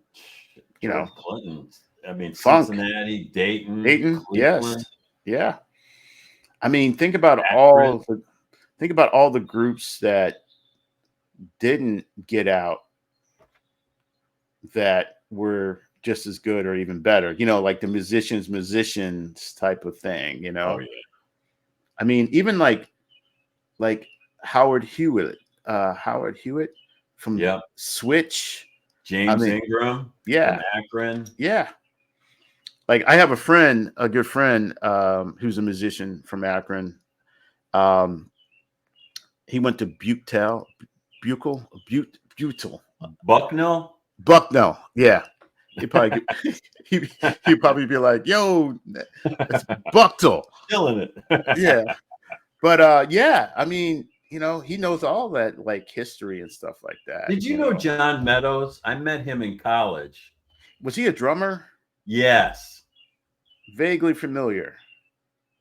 You know, George Clinton. I mean, funk, Cincinnati, Dayton, Dayton, yes, Cleveland, yeah. I mean, think about Akron. all the groups that didn't get out that were just as good or even better. Like the musicians type of thing. Oh yeah. I mean, even like Howard Hewitt, from Yep. Switch. I James mean, Ingram from yeah, Akron. yeah. Like I have a good friend, who's a musician from Akron. He went to Butel, Bucknell. Bucknell. Yeah, he probably he'd probably be like, "Yo, it's Bucktel." Killing it. Yeah, but yeah, I mean, he knows all that like history and stuff like that. Did you know John Meadows? I met him in college. Was he a drummer? Yes. Vaguely familiar.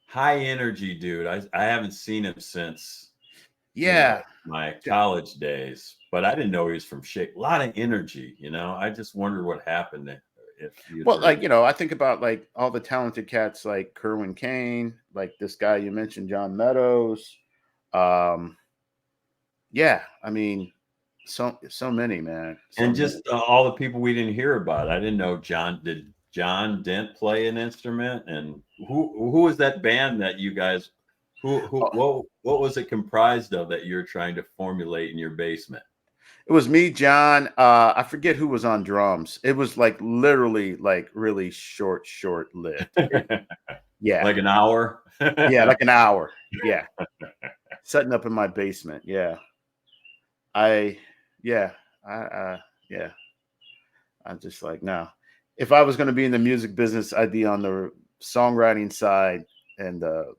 High energy dude. I haven't seen him since Yeah. my college days, but I didn't know he was from Shake. A lot of energy, I just wondered what happened if you Well, like, I think about like all the talented cats like Kerwin Kane, like this guy you mentioned, John Meadows. Yeah, I mean, so many, man. and just all the people we didn't hear about. I didn't know did John Dent play an instrument, and who was that band that you guys what was it comprised of that you're trying to formulate in your basement? It was me, John. I forget who was on drums. It was like literally like really short lived. Yeah. Like an hour? Yeah, like an hour. Yeah. Setting up in my basement. Yeah. Yeah. I'm just like, no. If I was going to be in the music business, I'd be on the songwriting side and the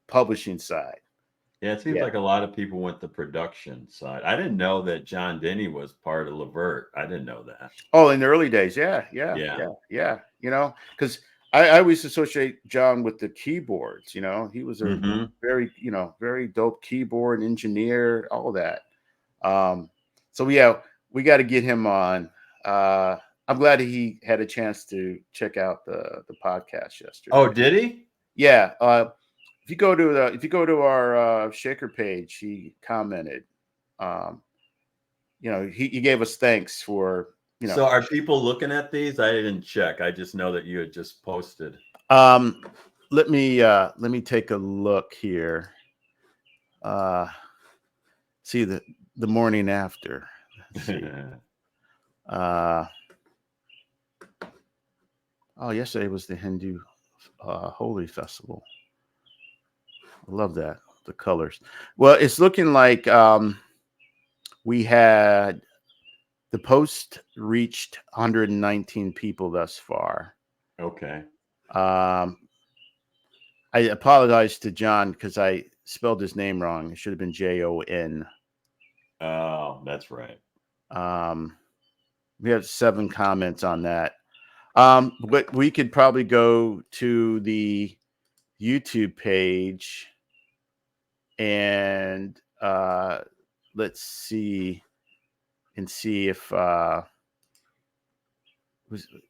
publishing side. Yeah, it seems like a lot of people went the production side. I didn't know that John Denny was part of Levert. I didn't know that. Oh, in the early days, yeah. Because I always associate John with the keyboards. He was a very, very dope keyboard engineer, all that. So yeah, we got to get him on. I'm glad he had a chance to check out the podcast yesterday. Oh, did he? Yeah. If you go to our Shaker page, he commented. He gave us thanks for. So are people looking at these? I didn't check. I just know that you had just posted. Let me take a look here. See the morning after. Let's see. Yesterday was the Hindu Holi Festival. I love that, the colors. Well, it's looking like we had the post reached 119 people thus far. Okay. I apologize to John because I spelled his name wrong. It should have been Jon. Oh, that's right. We have 7 comments on that. But we could probably go to the YouTube page. and let's see if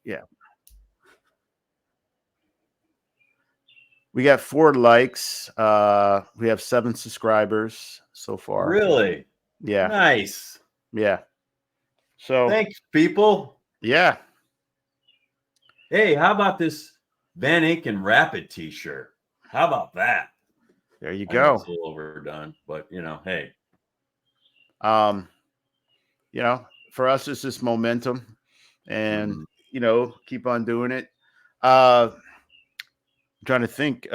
yeah, we got 4 likes. We have 7 subscribers so far. Really? Yeah, Nice. yeah. So Thanks, people. yeah, Hey, how about this Van Aken Rapid t-shirt? How about that? there you I know go. it's a little overdone, but hey. Um, for us, it's just momentum, and keep on doing it. I'm trying to think.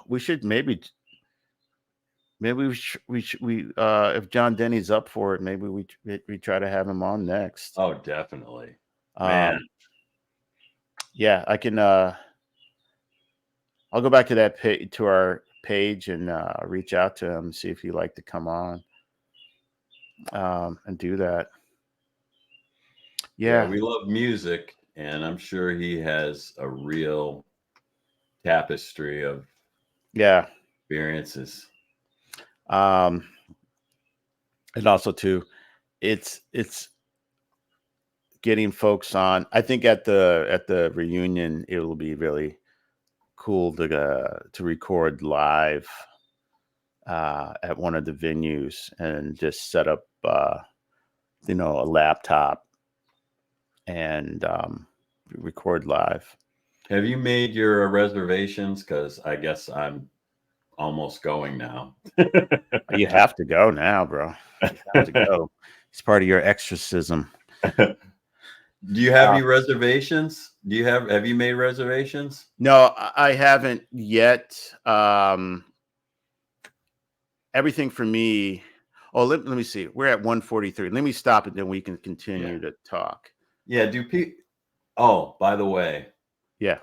We should maybe if John Denny's up for it, maybe we try to have him on next. Oh, definitely, man. Yeah, I can. I'll go back to to our page and reach out to him, see if he'd like to come on and do that. Yeah, Yeah, we love music, and I'm sure he has a real tapestry of experiences. And also too, it's getting folks on. I think at the reunion, it'll be really cool to record live at one of the venues and just set up a laptop and record live. Have you made your reservations? Because I guess I'm almost going now. You have to go now, bro. You have to go. It's part of your exorcism. Do you have any reservations? Have you made reservations? No, I haven't yet. Everything for me. Oh, let me see. We're at 1:43. Let me stop it, then we can continue to talk. Yeah. Oh, by the way. Yeah.